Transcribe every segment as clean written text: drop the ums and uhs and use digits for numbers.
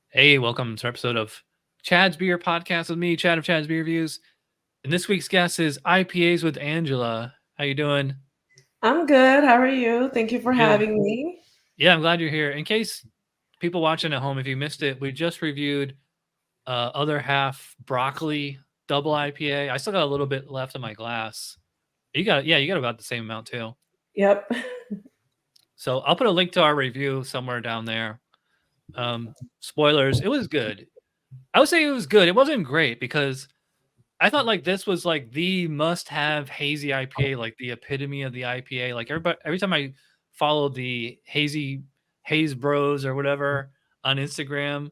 Hey, welcome to our episode of Chad's Beer Podcast with me, Chad of Chad's Beer Reviews. And this week's guest is IPAs with Angela. How you doing? I'm good. How are you? Thank you for Good. having me. Yeah, I'm glad you're here. In case people watching at home, if you missed it, we just reviewed Other Half Broccoli Double IPA. I still got a little bit left in my glass. You got about the same amount too. Yep. So I'll put a link to our review somewhere down there. Spoilers, it was good. I would say it was good. It wasn't great because I thought like this was like the must-have hazy IPA, like the epitome of the IPA. Like every time I followed the haze bros or whatever on Instagram,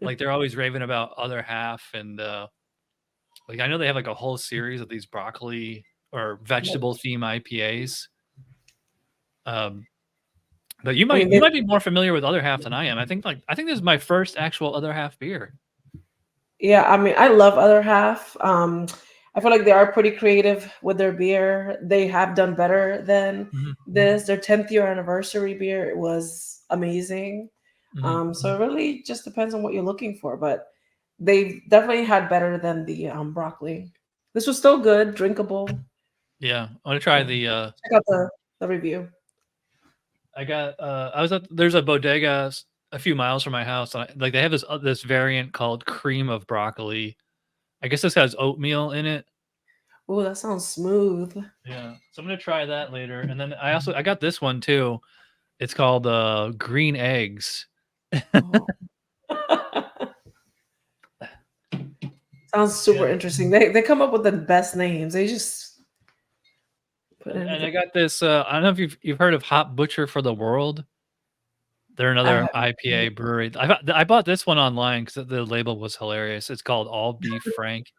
like they're always raving about Other Half and like I know they have like a whole series of these broccoli or vegetable theme IPAs. Um, but you I might mean, you might be more familiar with Other Half than I am. I think this is my first actual Other Half beer. yeah, I mean, I love Other Half. I feel like they are pretty creative with their beer. They have done better than Mhm, this. Their 10th year anniversary beer, it was amazing. mhm. So it really just depends on what you're looking for, but they've definitely had better than the broccoli. This was still good, drinkable. Yeah, I want to try Yeah. the Check out the review. I got I was at there's a bodega a few miles from my house. And like they have this variant called cream of broccoli. I guess this has oatmeal in it. Oh, that sounds smooth. Yeah. So I'm gonna try that later. And then I got this one too. It's called green eggs. Oh. Sounds super Yeah. interesting. They come up with the best names. They just put And anything. I got this I don't know if you've heard of Hop Butcher for the World. They're I another have. IPA brewery. I bought this one online because the label was hilarious. It's called All Beef Frank.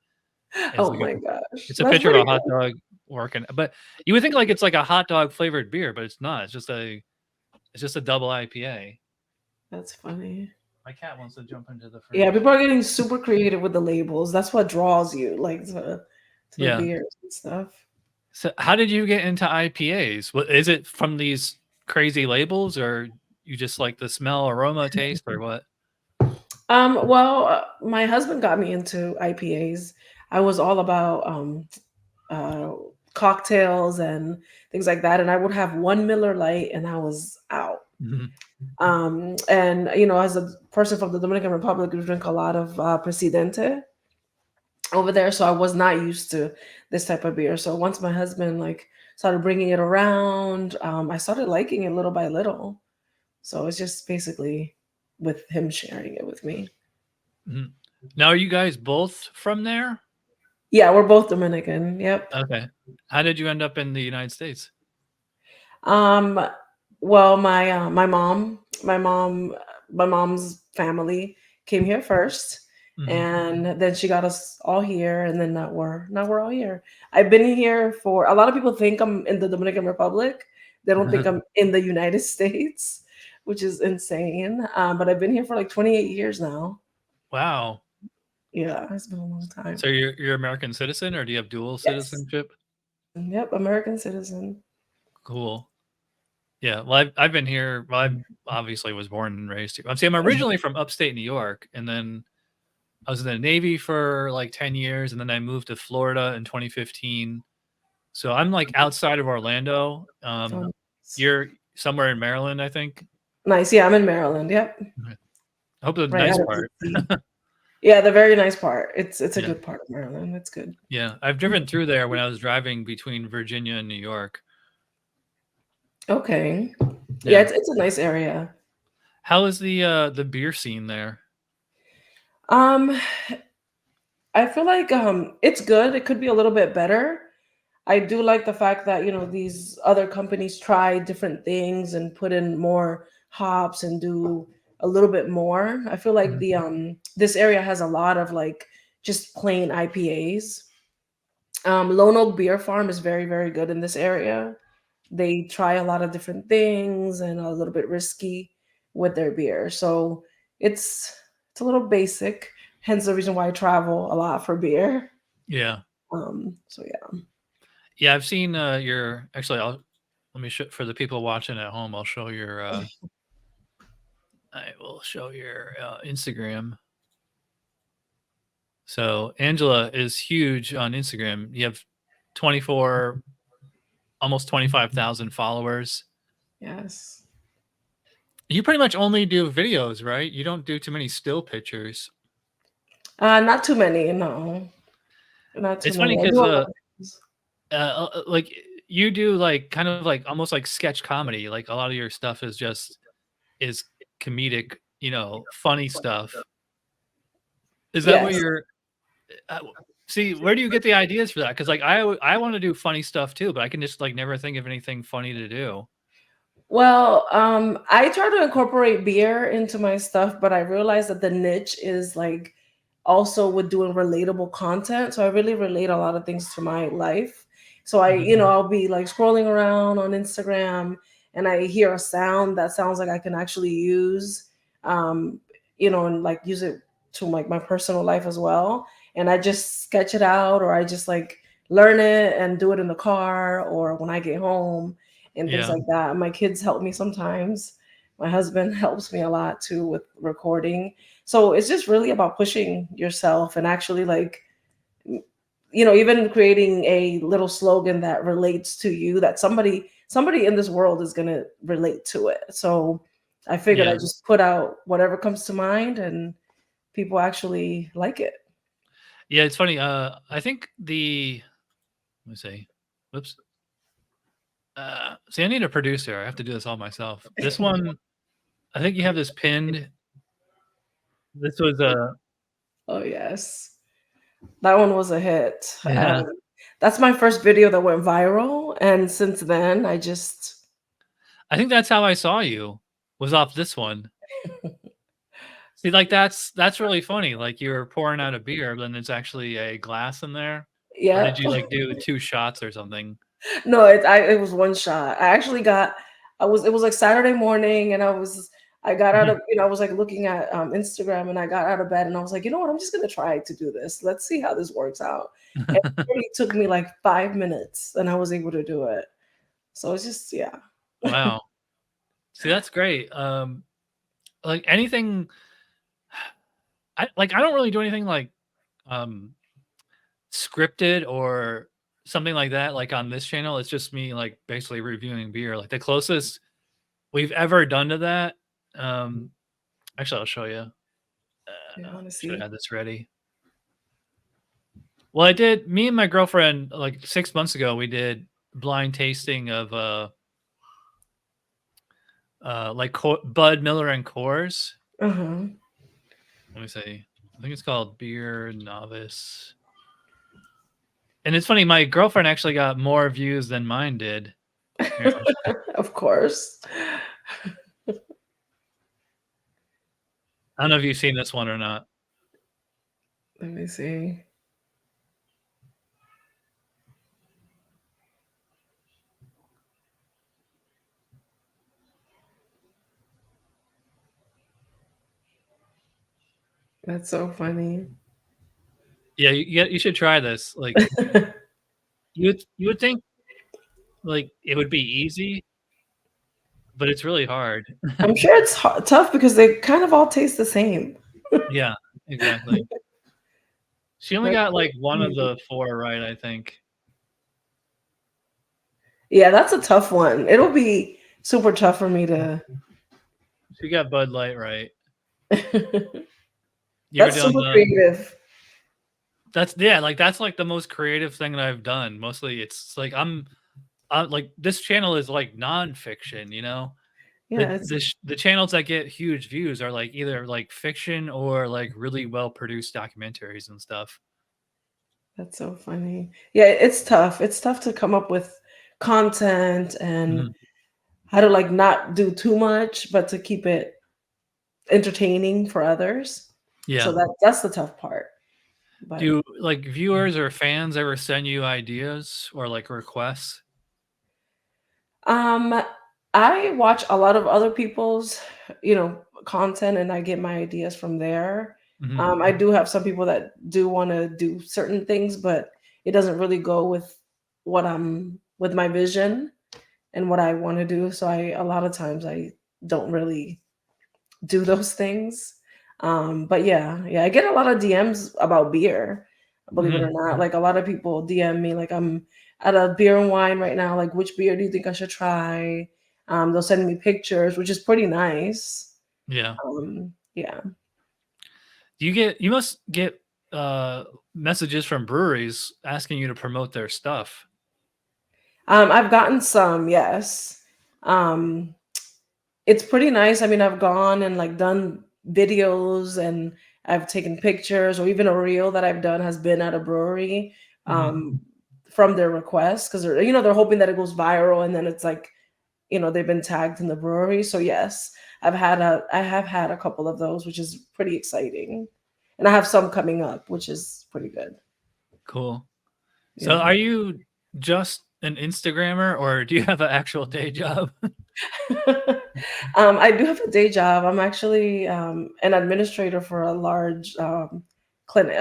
It's Oh like a my gosh, It's a that's picture of pretty a hot cool. dog working, but you would think like it's like a hot dog flavored beer, but it's not. It's just a double IPA. That's funny. My cat wants to jump into the Yeah, fridge. people are getting super creative with the labels. That's what draws you, like to the Yeah. beers and stuff. So how did you get into IPAs? What is it from these crazy labels or you just like the smell, aroma, taste or what? My husband got me into IPAs. I was all about uh, cocktails and things like that, and I would have one Miller Lite, and I was out. Mhm. And as a person from the Dominican Republic, we drink a lot of Presidente over there, so I was not used to this type of beer. So once my husband like started bringing it around, I started liking it little by little. So it's just basically with him sharing it with me. Mhm. Now are you guys both from there? Yeah, we're both Dominican. Yep. Okay. How did you end up in the United States? Um, well, my mom's family came here first, Mhm. and then she got us all here, and then now we're all here. I've been here for a lot of people think I'm in the Dominican Republic. They don't think I'm in the United States, which is insane. But I've been here for like 28 years now. Wow. Yeah, it's been a long So time. you're American citizen or do you have dual Yes. citizenship? Yep, American citizen. Cool. Yeah, well, I've been here. Well, I obviously was born and raised here. I'm originally from upstate New York, and then I was in the Navy for like 10 years, and then I moved to Florida in 2015. So I'm like outside of Orlando. Um, You're somewhere in Maryland, I think. nice. Yeah, I'm in Maryland. Yep. Okay. I hope the Right nice out of the part. sea. Yeah, the very nice part. It's a Yeah, good part of Maryland. It's good. yeah. I've driven through there when I was driving between Virginia and New York. Okay. Yeah, Yeah. it's a nice area. How is the beer scene there? Um, I feel like it's good. It could be a little bit better. I do like the fact that, these other companies try different things and put in more hops and do a little bit more. I feel like Mhm. the this area has a lot of like just plain IPAs. Lone Oak Beer Farm is very, very good in this area. They try a lot of different things and a little bit risky with their beer. So it's a little basic, hence the reason why I travel a lot for beer. Yeah. So yeah. Yeah, I've seen your actually I'll let me show for the people watching at home, I'll show your I will show your Instagram. So Angela is huge on Instagram. You have 24, almost 25,000 followers. Yes. You pretty much only do videos, right? You don't do too many still pictures. Not too many, no. Not too It's many. funny I do because a lot of things. like you do like kind of like almost like sketch comedy. Like a lot of your stuff is comedic, funny stuff. Is that what Yes. you're? Uh, See, where do you get the ideas for that? Because like I want to do funny stuff too, but I can just like never think of anything funny to do. Well, I try to incorporate beer into my stuff, but I realize that the niche is like also with doing relatable content. So I really relate a lot of things to my life. So Mhm. I'll be like scrolling around on Instagram and I hear a sound that sounds like I can actually use, um, and like use it to like my personal life as well. And I just sketch it out or I just like learn it and do it in the car or when I get home and things Yeah, like that. My kids help me sometimes. My husband helps me a lot too with recording. So it's just really about pushing yourself and actually like, even creating a little slogan that relates to you that somebody in this world is going to relate to it. So I figured I yeah, just put out whatever comes to mind and people actually like it. yeah. It's funny. I think let me see. Whoops. See, I need a producer. I have to do this all myself. This one, I think you have this pinned. This was a Oh yes. That one was a hit. yeah. That's my first video that went viral, and since then, I just I think that's how I saw you. Was off this one. See, like that's really funny. Like you were pouring out a beer, but then there's actually a glass in there. Or did yep. you like do 2 shots or something? No, it was one shot. I actually got I was it was like Saturday morning, and I got out of I was like looking at Instagram, and I got out of bed, and I was like, you know what, I'm just gonna try to do this. Let's see how this works out. And it really took me like 5 minutes, and I was able to do it. So it's just yeah. Wow. See, that's great. Like anything I don't really do anything like um scripted or something like that like on this channel. It's just me like basically reviewing beer. Like the closest we've ever done to that. Um Actually I'll show you. Yeah, I want to Should have see. had this ready. Well, I did me and my girlfriend like 6 months ago we did blind tasting of like Bud Miller and Coors. Uh-huh. Let me see. I think it's called Beer Novice. And it's funny, my girlfriend actually got more views than mine did. Here, I'll Of course. I don't know if you've seen this one or not. Let me see. That's so funny. Yeah, you should try this. Like you would think like it would be easy, but it's really hard. I'm sure it's tough because they kind of all taste the same. Yeah, exactly. She only That's got so like one of funny. the 4 right, I think. Yeah, that's a tough one. It'll be super tough for me to. She got Bud Light right. You ever That's done super the creative. That's yeah, like that's like the most creative thing that I've done. Mostly it's like I'm like this channel is like nonfiction, you know? Yeah, it's The channels that get huge views are like either like fiction or like really well produced documentaries and stuff. that's so funny. Yeah, it's tough. It's tough to come up with content and Mhm. how to like not do too much, but to keep it entertaining for others. So Yeah. that's the tough part. But Do like viewers or fans ever send you ideas or like requests? um I watch a lot of other people's, content and I get my ideas from there. Mhm. I do have some people that do want to do certain things, but it doesn't really go with with my vision and what I want to do. So I a lot of times I don't really do those things. But yeah, I get a lot of DMs about beer, believe it or Mhm. not. Like a lot of people DM me, like I'm at a beer and wine right now. Like, which beer do you think I should try? They'll send me pictures, which is pretty nice. Yeah. Yeah. You must get, uh, messages from breweries asking you to promote their stuff. I've gotten some, yes. Um, it's pretty nice. I mean, I've gone and like done videos and I've taken pictures, or even a reel that I've done has been at a brewery Mhm. from their request, because they're hoping that it goes viral, and then it's like, they've been tagged in the brewery. So yes, I have had a couple of those, which is pretty exciting, and I have some coming up, which is pretty good. Cool. So Yeah. are you just an Instagrammer, or do you have an actual day job? I do have a day job. I'm actually an administrator for a large clinic,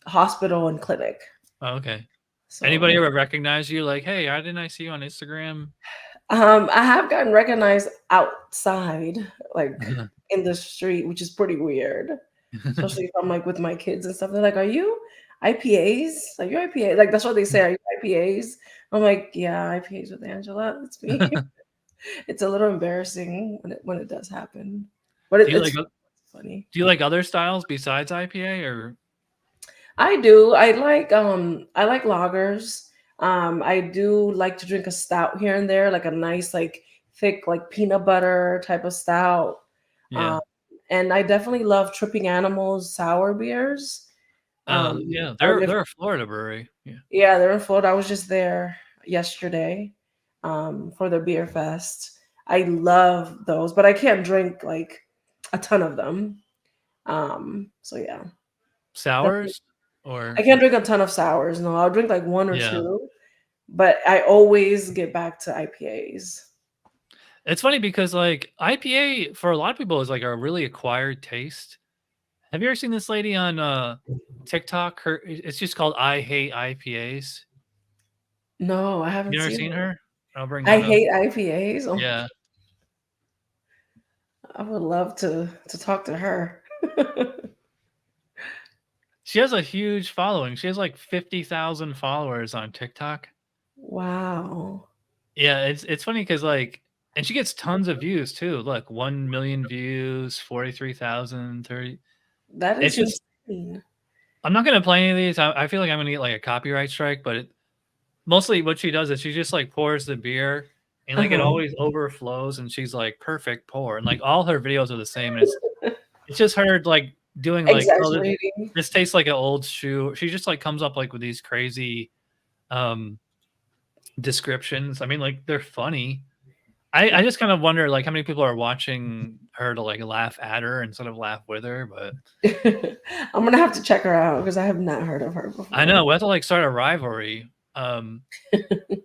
hospital and clinic. Oh, okay. So Anybody yeah. ever recognize you like, "Hey, why didn't I see you on Instagram?" I have gotten recognized outside, like in the street, which is pretty weird. Especially if I'm like with my kids and stuff. They're like, "Are you IPAs? Are you IPA?" Like that's what they say. Are you IPAs? I'm like, "Yeah, IPAs with Angela. It's me." It's a little embarrassing when it does happen, but Do you it's like o funny. do you like other styles besides IPA or I do. I like lagers. I do like to drink a stout here and there, like a nice, like thick, like peanut butter type of stout. Yeah. Um, and I definitely love Tripping Animals sour beers. Yeah, I don't know if they're a Florida brewery. Yeah. Yeah, they're in Florida. I was just there yesterday for the beer fest. I love those, but I can't drink like a ton of them. So yeah, definitely. Sours? I Or can't drink a ton of sours. No, I'll drink like one or yeah. two, but I always get back to IPAs. It's funny because, like, IPA for a lot of people is, like, a really acquired taste. Have you ever seen this lady on, TikTok? It's just called I Hate IPAs. No, I You haven't never seen seen it. her? I'll bring I that up. hate IPAs. Oh, Yeah. I would love to talk to her. She has a huge following. She has, like, 50,000 followers on TikTok. Wow, Yeah, it's funny because like and she gets tons of views too. Look, 1,000,000 views, 43,000, 30. that It's is just insane. I'm not gonna play any of these. I feel like I'm gonna get, like, a copyright strike, but mostly what she does is she just, like, pours the beer, and, Uh like, it huh. always overflows, and she's like, "Perfect pour," and, like, all her videos are the same, and it's just her, like, doing, like, "Oh, Exaggerating. this tastes like an old shoe." She just, like, comes up, like, with these crazy, um, descriptions. I mean, like, they're funny. I just kind of wonder, like, how many people are watching her to, like, laugh at her instead of laugh with her, but I'm gonna have to check her out because I have not heard of her I before. know, we have to, like, start a rivalry.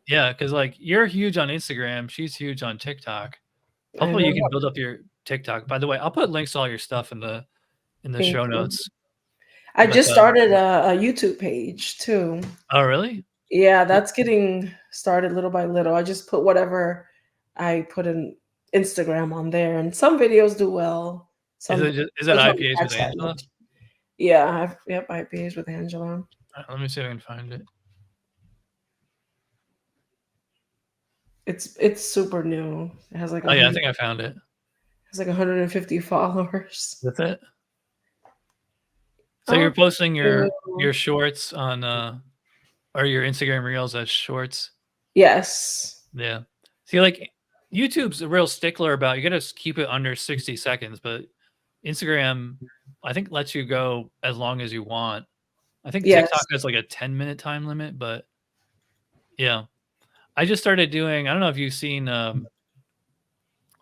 Yeah, because like, you're huge on Instagram, she's huge on TikTok. I Hopefully, know. you can build up your TikTok. By the way, I'll put links to all your stuff in the Thank show you. notes, I but, just started a YouTube page too. oh, really? Yeah, Wh that's getting started little by little. I just put whatever I put in Instagram on there, and some videos do well. Some is it doesn't really IPAs with catch that Angela? much. Yeah, yep, IPAs with Angela. Let me see if I can find it. It's super new. It has like Oh, yeah, I 100, think I found it. has like 150 followers. That's it? So Oh, you're posting thank your you. shorts on, or your Instagram reels as shorts? Yes. Yeah. See, like, YouTube's a real stickler about you gotta keep it under 60 seconds, but Instagram, I think, lets you go as long as you want. I think TikTok Yes. has, like, a 10-minute time limit, but yeah. I just started doing I don't know if you've seen,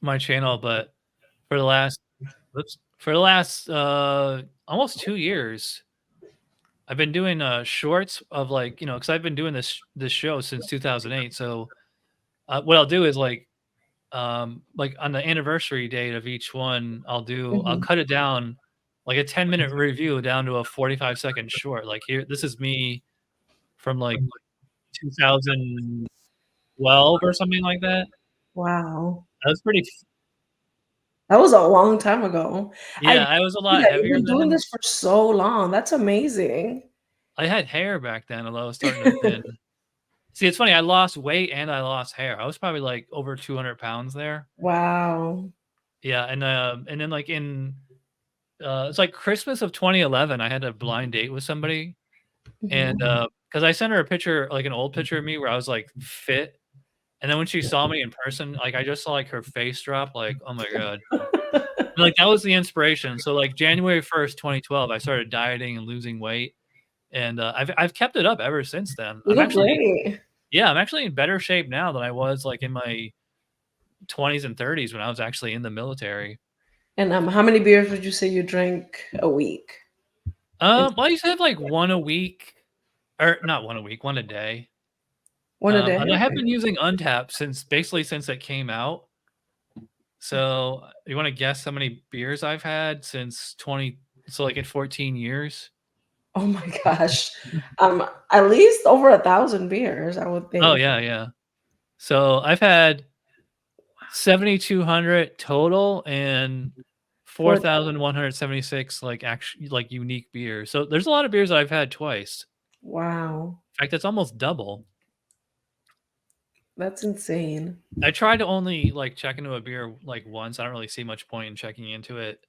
my channel, but for the last for the last, almost 2 years, I've been doing, shorts of, like, because I've been doing this show since 2008, so, what I'll do is, like, on the anniversary date of each one, I'll Mhm. cut it down, like a 10-minute review down to a 45-second short, like, here this is me from, like, 2012 or something like that. Wow. That was pretty f That was a long time ago. I Yeah, I was a see lot that you've heavier been doing then. this for so long. That's amazing. I had hair back then, although I was starting to thin. See, it's funny, I lost weight and I lost hair. I was probably, like, over 200 pounds there. Wow. Yeah, and then, like, it's like Christmas of 2011, I had a blind date with somebody, and, Mhm. because I sent her a picture, like, an old picture of me where I was, like, fit, and then when she saw me in person, like, I just saw, like, her face drop, like, "Oh my god." And, like, that was the inspiration. So, like, January 1st, 2012, I started dieting and losing weight, and, I've kept it up ever since then. You look great. I'm actually in better shape now than I was, like, in my 20s and 30s when I was actually in the military. And, how many beers would you say you drink a week? It's Well, I used to have, like, 1 a week, or not 1 a week, 1 a day. 1 a day? And I have Okay. been using Untappd since basically since it came out. So, you wanna guess how many beers I've had since 20, so, like, in 14 years? Oh my gosh. At least over 1,000 beers, I would Oh, think. yeah, yeah. So, I've had 7,200 total and 4,000. 4,176, like, like, unique beers. So, there's a lot of beers that I've had twice. Wow. In fact, it's almost double. That's insane. I try to only, like, check into a beer, like, once. I don't really see much point in checking into it,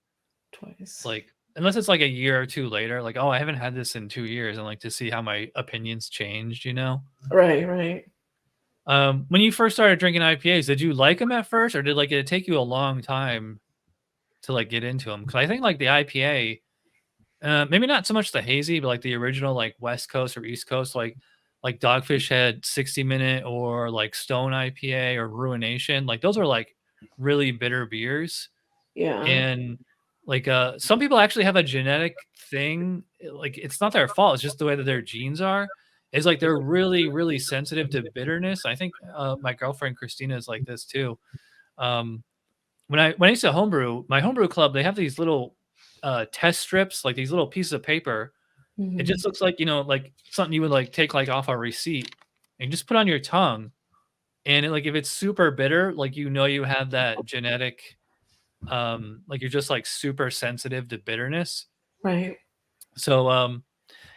Twice. like, unless it's, like, a year or 2 later, like, "Oh, I haven't had this in 2 years," and, like, to see how my opinions changed, you know? Right, right. When you first started drinking IPAs, did you like them at first, or did it take you a long time to, like, get into them? Because I think, like, the IPA, maybe not so much the hazy, but, like, the original, like, West Coast or East Coast, like Dogfish Head 60 Minute or, like, Stone IPA or Ruination, like, those are, like, really bitter beers, Yeah. and, like, some people actually have a genetic thing, like, it's not their fault, it's just the way that their genes are. It's like they're really, really sensitive to bitterness. I think, my girlfriend Christina is like this too. Um, when I used to homebrew, my homebrew club, they have these little, test strips, like these little pieces of paper. It Mhm. just looks like, like something you would, like, take, like, off a receipt and just put on your tongue, and it, like, if it's super bitter, like, you have that genetic, like, you're just, like, super sensitive to bitterness. Right. So,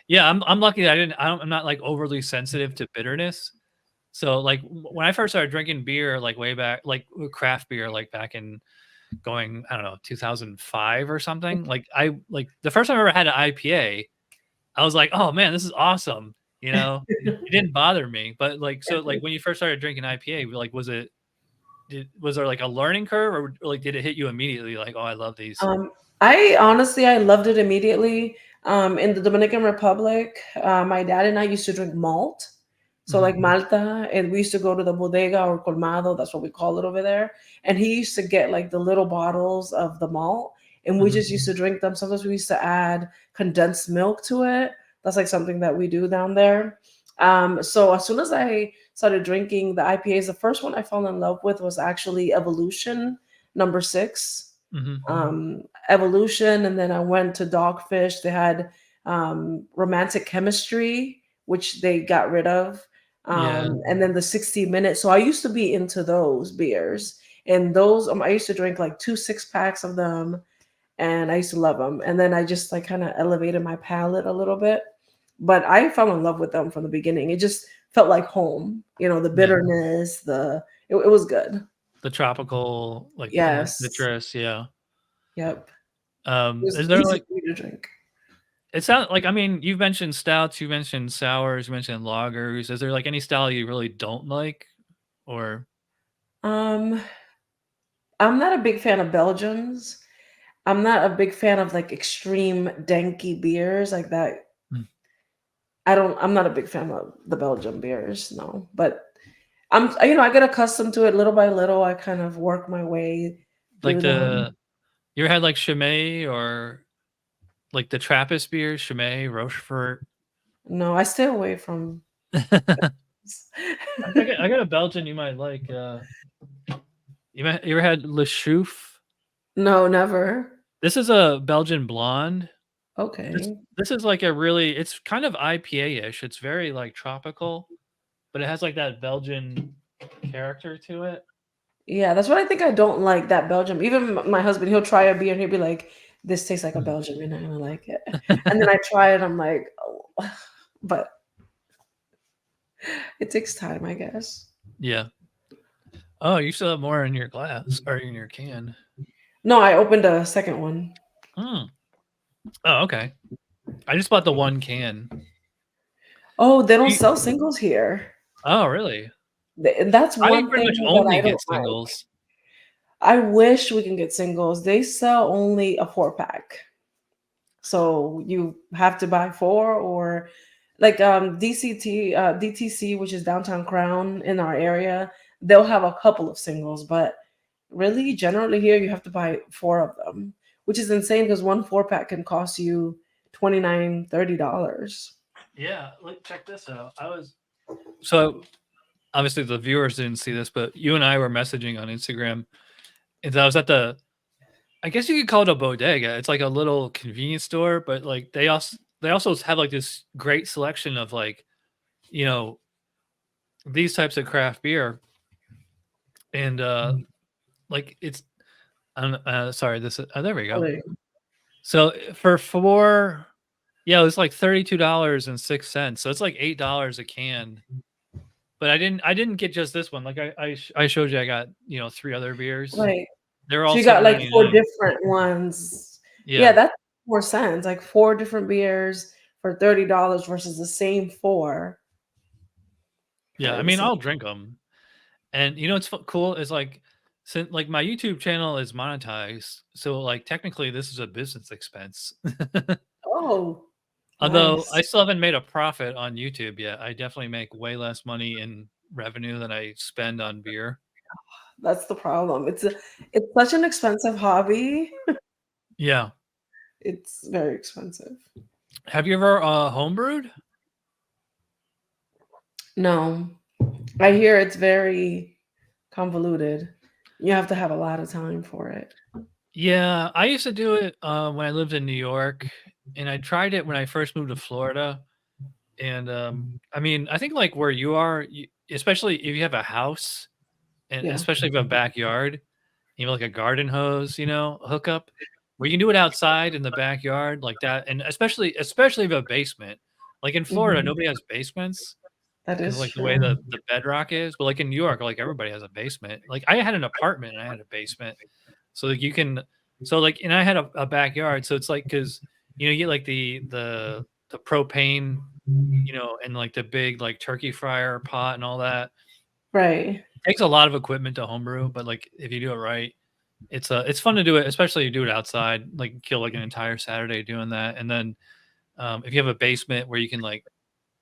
yeah, I'm lucky that I'm not, like, overly sensitive to bitterness. So, like, when I first started drinking beer, like, way back, like, craft beer, like, back in going, I don't know, 2005 or something, like, the first time I ever had an IPA, I was like, "Oh, man, this is awesome," you know? It didn't bother me, but, like, so, like, when you first started drinking IPA, like, was there, like, a learning curve, or, like, did it hit you immediately, like, "Oh, I love these?" Um, I honestly, I loved it immediately. In the Dominican Republic, my dad and I used to drink malt. So Mhm, like Malta, and we used to go to the bodega or colmado, that's what we call it over there. And he used to get like the little bottles of the malt, and we mhm. just used to drink them. Sometimes we used to add condensed milk to it. That's like something that we do down there. So as soon as I started drinking the IPAs, the first one I fell in love with was actually Evolution number 6, Mhm. Evolution, and then I went to Dogfish. They had Romantic Chemistry, which they got rid of, Yeah. and then the 60 minutes. So I used to be into those beers, and those I used to drink like 2 6 packs of them, and I used to love them. And then I just like kind of elevated my palate a little bit, but I fell in love with them from the beginning. It just felt like home, the Yeah. bitterness, it was good. The tropical, like, Yes. citrus, yeah. Yep. It was Is there, easy like, for me to drink. it sounds like, I mean, you've mentioned stouts, you mentioned sours, you mentioned lagers. Is there, like, any style you really don't like? Or Um, I'm not a big fan of Belgians. I'm not a big fan of like extreme danky beers like that. mm, I'm not a big fan of the Belgian beers, no. But I get accustomed to it little by little. I kind of work my way like, through them. you ever had, like, Chimay, or, like, the Trappist beers, Chimay, Rochefort? No, I stay away from I got a Belgian you might like, you ever had Le Chouffe? No, never. This is a Belgian blonde. This Okay. this is, like, it's kind of IPA-ish, it's very, like, tropical, but it has, like, that Belgian character to it. Yeah, that's what I think I don't like, that Belgium. Even my husband, he'll try a beer and he'll be like, "This tastes like a Belgium. You're not gonna like it." And then I try it, I'm like, "Oh," but it takes time, I guess. Yeah. Oh, you still have more in your glass or in your can. No, I opened a second one. Hmm. Oh, okay. I just bought the one can. Oh, they don't You- sell singles here. Oh, really? And that's I one pretty thing much that I only don't get like. singles. I wish we can get singles. They sell only a 4-pack. So you have to buy 4, or like DTC, which is Downtown Crown in our area, they'll have a couple of singles, but really generally here you have to buy 4 of them, which is insane because one 4-pack can cost you 29, $30. Yeah, look, check this out. So obviously the viewers didn't see this, but you and I were messaging on Instagram, and I was at the. I guess you could call it a bodega. It's like a little convenience store, but like they also have like this great selection of like you know these types of craft beer, and like it's. Sorry, this. There we go. Really. So for 4, yeah, it was like $32.06. So it's like $8 a can. But I didn't get just this one. Like I showed you, I got 3 other beers. Like, They're so all you got like 4 $7.99. different ones. Yeah, Yeah, that's more sense. Like 4 different beers for $30 versus the same 4. yeah. I mean, Crazy. I'll drink them. And what's cool is like, since like my YouTube channel is monetized, so like technically this is a business expense. Oh, Although I nice. still haven't made a profit on YouTube yet. I definitely make way less money in revenue than I spend on beer. That's the problem. It's such an expensive hobby. Yeah. It's very expensive. Have you ever homebrewed? No, I hear it's very convoluted. You have to have a lot of time for it. Yeah, I used to do it when I lived in New York, and I tried it when I first moved to Florida. And I mean, I think like where you are, especially if you have a house, and Yeah. especially if you have a backyard, you know, like a garden hose, hookup, where you can do it outside in the backyard like that, and especially if you have a basement. Like in Florida, Mhm. nobody has basements That because is like the way true. the bedrock is. But like in New York, like everybody has a basement. Like I had an apartment and I had a basement. So like you can so like and I had a backyard, so it's like because you get like the propane, and like the big like turkey fryer pot and all that. Right. It takes a lot of equipment to homebrew, but like if you do it right, it's fun to do it, especially you do it outside, like kill like an entire Saturday doing that. And then if you have a basement where you can like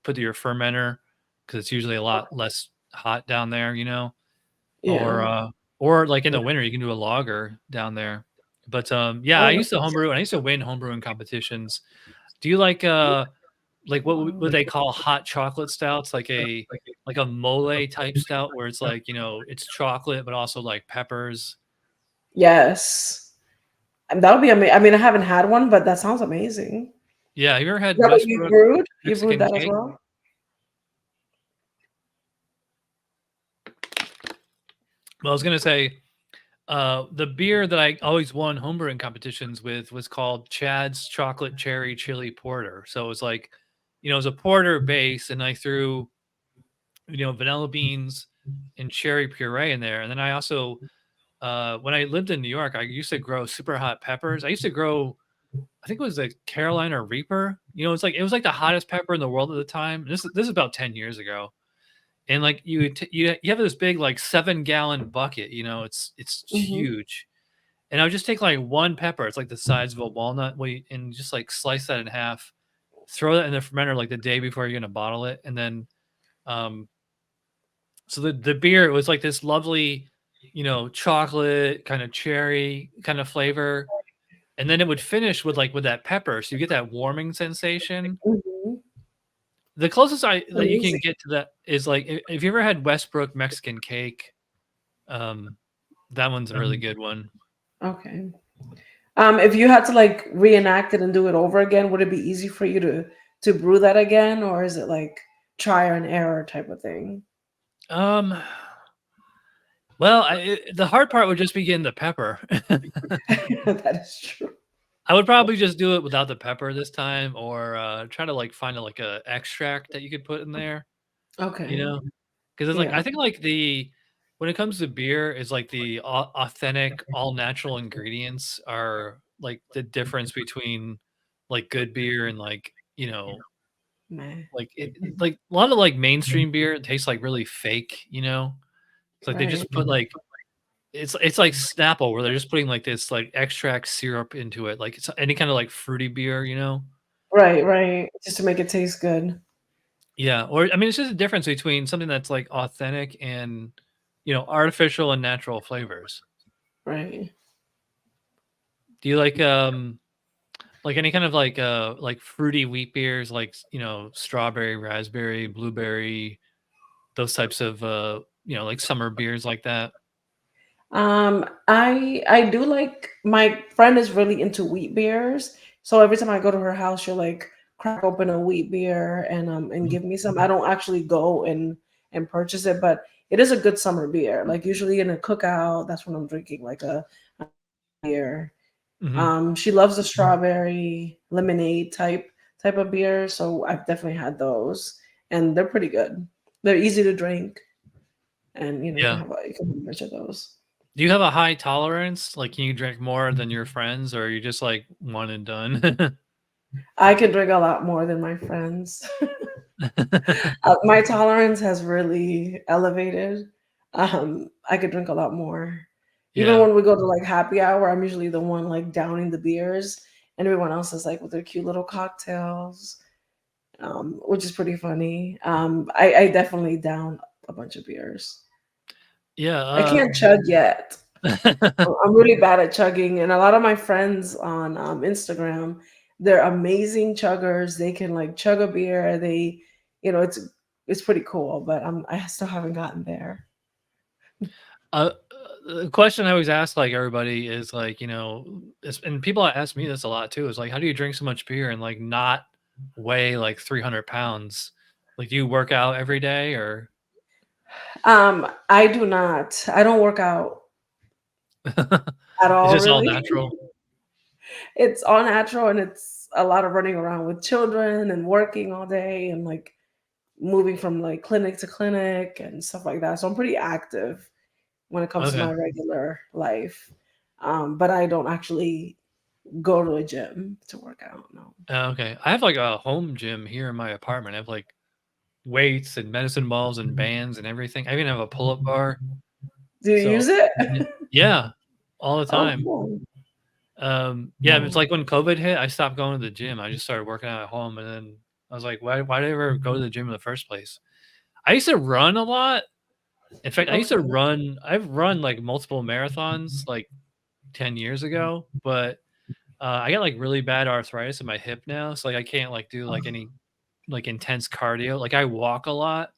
put your fermenter, because it's usually a lot less hot down there, or Yeah. like in the winter you can do a lager down there. But yeah, I Oh, used to homebrew and I used to win homebrewing competitions. Do you like what would they call hot chocolate stouts, like a mole type stout where it's like it's chocolate but also like peppers? yes. And that would be amazing. I mean, I haven't had one, but that sounds amazing. Yeah, have you ever Is had that what you Westbrook brewed? You brewed Mexican that as cake? well? Well, I was gonna say, the beer that I always won homebrewing competitions with was called Chad's Chocolate Cherry Chili Porter. So it was like, it was a porter base, and I threw, vanilla beans and cherry puree in there. And then I also, when I lived in New York, I used to grow super hot peppers. I used to grow, I think it was the Carolina Reaper. It was like the hottest pepper in the world at the time. This is about 10 years ago. And like you have this big like 7-gallon bucket, it's Mhm. huge. And I would just take like one pepper, it's like the size of a walnut, and just like slice that in half, throw that in the fermenter like the day before you're gonna bottle it, and then um so the beer, it was like this lovely, chocolate kind of cherry kind of flavor, and then it would finish with that pepper, so you get that warming sensation. Mhm. The closest that you can Amazing. get to that is like if you ever had Westbrook Mexican cake. Um, that one's a really good one. Okay. If you had to like reenact it and do it over again, would it be easy for you to brew that again, or is it like trial and error type of thing? Um, Well, the hard part would just be getting the pepper. That is true. I would probably just do it without the pepper this time, or try to like find like a extract that you could put in there. You Okay. know, because it's like Yeah. I think like the when it comes to beer, is like the authentic, all natural ingredients are like the difference between like good beer and like Man. like like a lot of like mainstream beer it tastes like really fake. It's like they Right. just put like it's like Snapple where they're just putting like this like extract syrup into it, like it's any kind of like fruity beer. Right, right. Just to make it taste good. Yeah, or I mean, it's just a difference between something that's like authentic and artificial and natural flavors. Right. Do you like any kind of like fruity wheat beers like strawberry, raspberry, blueberry, those types of like summer beers like that? I do like my friend is really into wheat beers. So every time I go to her house, she'll like crack open a wheat beer and Mhm. give me some. I don't actually go and purchase it, but it is a good summer beer. Like usually in a cookout, that's when I'm drinking like a beer. Mhm. She loves the strawberry lemonade type of beer, so I've definitely had those, and they're pretty good. They're easy to drink, and Yeah. you can have a bunch of those. Do you have a high tolerance? Like, can you drink more than your friends, or are you just like one and done? I can drink a lot more than my friends. My tolerance has really elevated. I could drink a lot more. Even Yeah. when we go to like happy hour, I'm usually the one like downing the beers, and everyone else is like with their cute little cocktails, which is pretty funny. I definitely down a bunch of beers. I Yeah. can't chug yet. I'm really bad at chugging, and a lot of my friends on Instagram, they're amazing chuggers. They can like chug a beer. It's pretty cool, but I still haven't gotten there. Uh, the question I always ask, like, everybody is, like, and people ask me this a lot too, is like, "How do you drink so much beer and, like, not weigh, like, 300 pounds?" Like, do you work out every day or I do not. I don't work out at it's all, just all really. natural? It's all natural, and it's a lot of running around with children and working all day and like moving from like clinic to clinic and stuff like that. So I'm pretty active when it comes to Okay. my regular life. But I don't actually go to a gym to work out. No. Okay. I have, like, a home gym here in my apartment. I have, like, weights and medicine balls and bands and everything. I even have a pull-up bar. Do you So use it? mhm. Yeah, all the Oh, time. cool. Yeah, it's Oh, like when COVID hit, I stopped going to the gym. I just started working out at home, and then I was like, "Why did I ever go to the gym in the first place?" I used to run a lot. In fact, okay. I've run, like, multiple marathons, like, 10 years ago, but, I got, like, really bad arthritis in my hip now, so, like, I can't, like, do, like, any, like, intense cardio. Like, I walk a lot.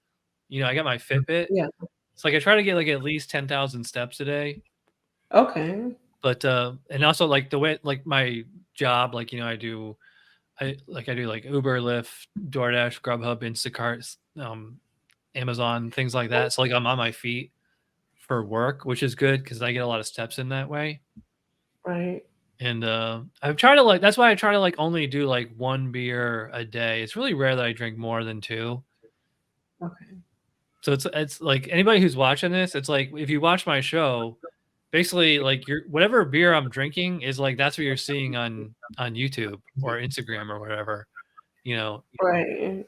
I got my Fitbit. Yeah. It's like I try to get, like, at least 10,000 steps a day, Okay. but, and also, like, the way like, my job, like, I do, like, Uber, Lyft, DoorDash, Grubhub, Instacart, Amazon, things like that, so, like, I'm on my feet for work, which is good because I get a lot of steps in that way, Right. and, I've tried to, like that's why I try to, like, only do, like, 1 beer a day. It's really rare that I drink more than 2. Okay. So it's like anybody who's watching this, it's like if you watch my show, basically like your whatever beer I'm drinking is like that's what you're seeing on YouTube or Instagram or whatever, you know. Right.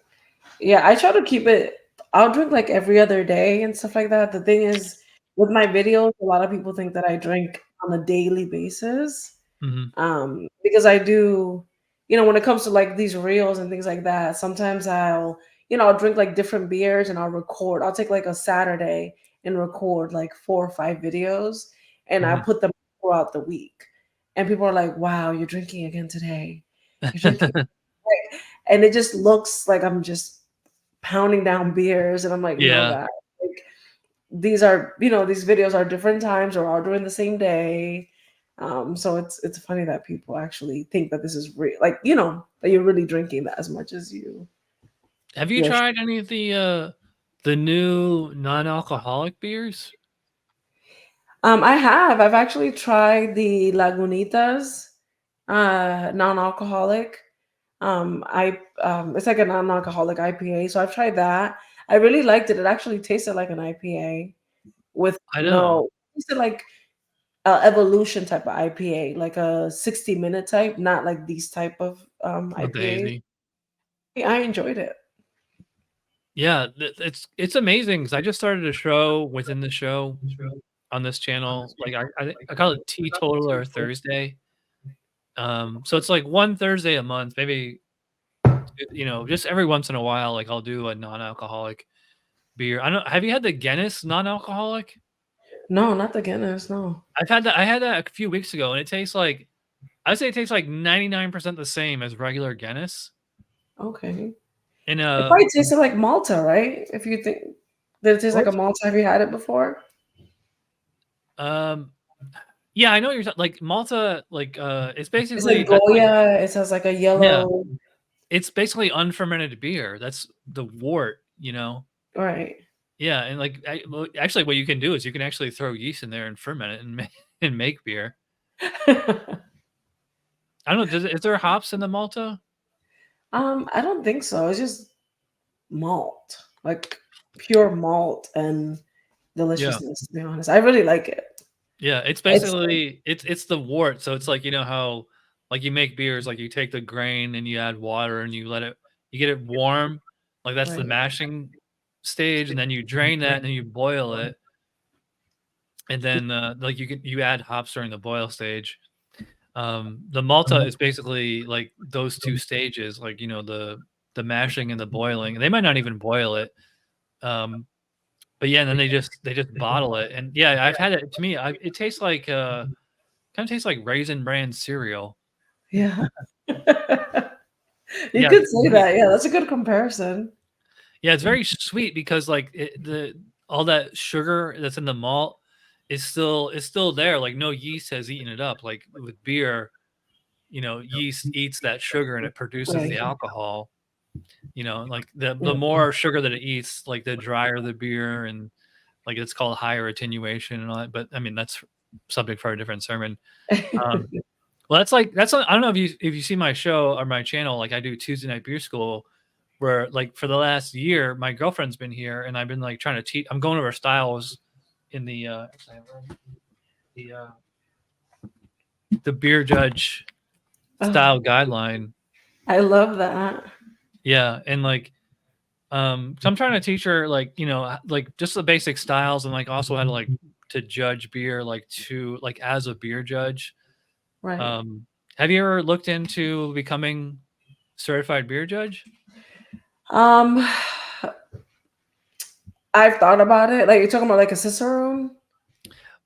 Yeah, I try to keep it. I'll drink like every other day and stuff like that. The thing is, with my videos, a lot of people think that I drink on a daily basis. Mhm, Because I do, when it comes to like these reels and things like that, sometimes I'll drink like different beers and I'll record. I'll take like a Saturday and record like 4 or 5 videos and I mhm. put them throughout the week. And people are like, wow, you're drinking again today. You're drinking. And it just looks like I'm just pounding down beers. And I'm like, no, Yeah. guys. Like, these videos are different times or all during the same day. So it's funny that people actually think that this is real, like that you're really drinking that as much as Have you you're. tried any of the new non-alcoholic beers? I have. I've actually tried the Lagunitas, non-alcoholic. I It's like a non-alcoholic IPA, so I've tried that. I really liked it. It actually tasted like an IPA with I know. no, it tasted like evolution type of IPA, like a 60-minute type, not like these type of Oh, IPAs. Daisy. I enjoyed it. Yeah, it's amazing 'cause I just started a show within the show on this channel. Like I call it Teetotaler Thursday. So it's like one Thursday a month, maybe just every once in a while, like I'll do a non-alcoholic beer. I don't have you had the Guinness non-alcoholic? No, not the Guinness. No. I had that a few weeks ago and it tastes like I'd say it tastes like 99% the same as regular Guinness. Okay. In It a probably tasted like Malta, right? If you think, did it taste like a what? Malta? Have you had it before? Um yeah, I know what you're like Malta like it's It's like basically that's like Goya. It has like a yeah, yellow. it's basically unfermented beer. That's the wort. Right. Yeah, and like well, actually what you can do is you can actually throw yeast in there and ferment it and and make beer. I don't know, is there hops in the Malta? I don't think so. It's just malt, like pure malt and Yeah. deliciousness. To be honest, I really like it. Yeah, it's It's basically it's the wort, so it's like, you know how, like, you make beers, like, you take the grain and you add water and you get it warm, like, that's the right. mashing stage, and then you drain that, and then you boil it, and then, like, you add hops during the boil stage. The Malta is basically, like, those 2 stages, like, the mashing and the boiling, and they might not even boil it, um, but yeah, and then they just bottle it, and yeah, I've had it to me, it tastes like, kinda tastes like Raisin Bran cereal. Yeah. You Yeah, could say that. Yeah, that's a good comparison. it's very sweet because, like, the all that sugar that's in the malt is still there, like, no yeast has eaten it up, like, with beer, yeast eats that sugar and it produces Right. the alcohol, like, the Yeah. more sugar that it eats, like, the drier the beer and, like, it's called higher attenuation and all that, but, I mean, that's subject for a different sermon. Um, well, I don't know if you see my show or my channel, like, I do Tuesday Night Beer School where, like, for the last year, my girlfriend's been here and I've been, like, trying to teach I'm going over styles in actually I have the, the beer judge Oh, style guideline. I love that. Yeah, and, like, so I'm trying to teach her, like, like, just the basic styles and, like, also how to, like, to judge beer, like, as a beer judge. Right. Um, have you ever looked into becoming certified beer judge? Um, I've thought about it. Like you're talking about like a cicerone.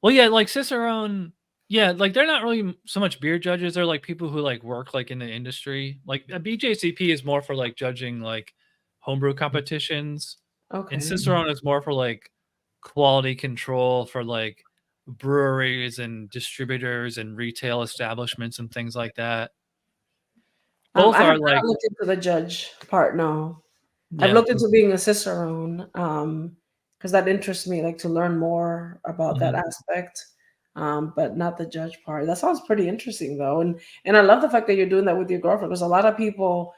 Well, yeah, like Cicerone, yeah, like they're not really so much beer judges. They're like people who like work like in the industry. Like a BJCP is more for like judging like homebrew competitions, and Okay. Cicerone is more for like quality control for like breweries and distributors and retail establishments and things like that. I Both have are not like, looked into the judge part. No, I've yeah, looked into being a cicerone. Because that interests me, like to learn more about that mhm, aspect. But not the judge part. That sounds pretty interesting though, and I love the fact that you're doing that with your girlfriend because a lot of people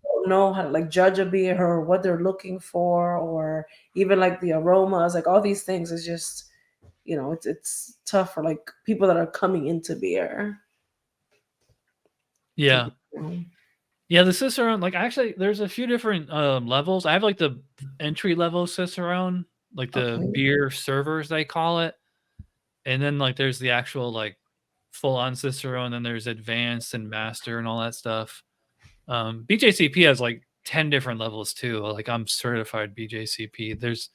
don't know how to like judge a beer or what they're looking for, or even like the aromas, like all these things is just it's tough for like people that are coming into beer to yeah. do. You Yeah, the Cicerone, like, actually, there's a few different, levels. I have, like, the entry level Cicerone, like the Okay. beer servers, they call it, and then, like, there's the actual, like, full-on Cicerone, then there's advanced and master and all that stuff. BJCP has, like, 10 different levels too, like, I'm certified BJCP. There's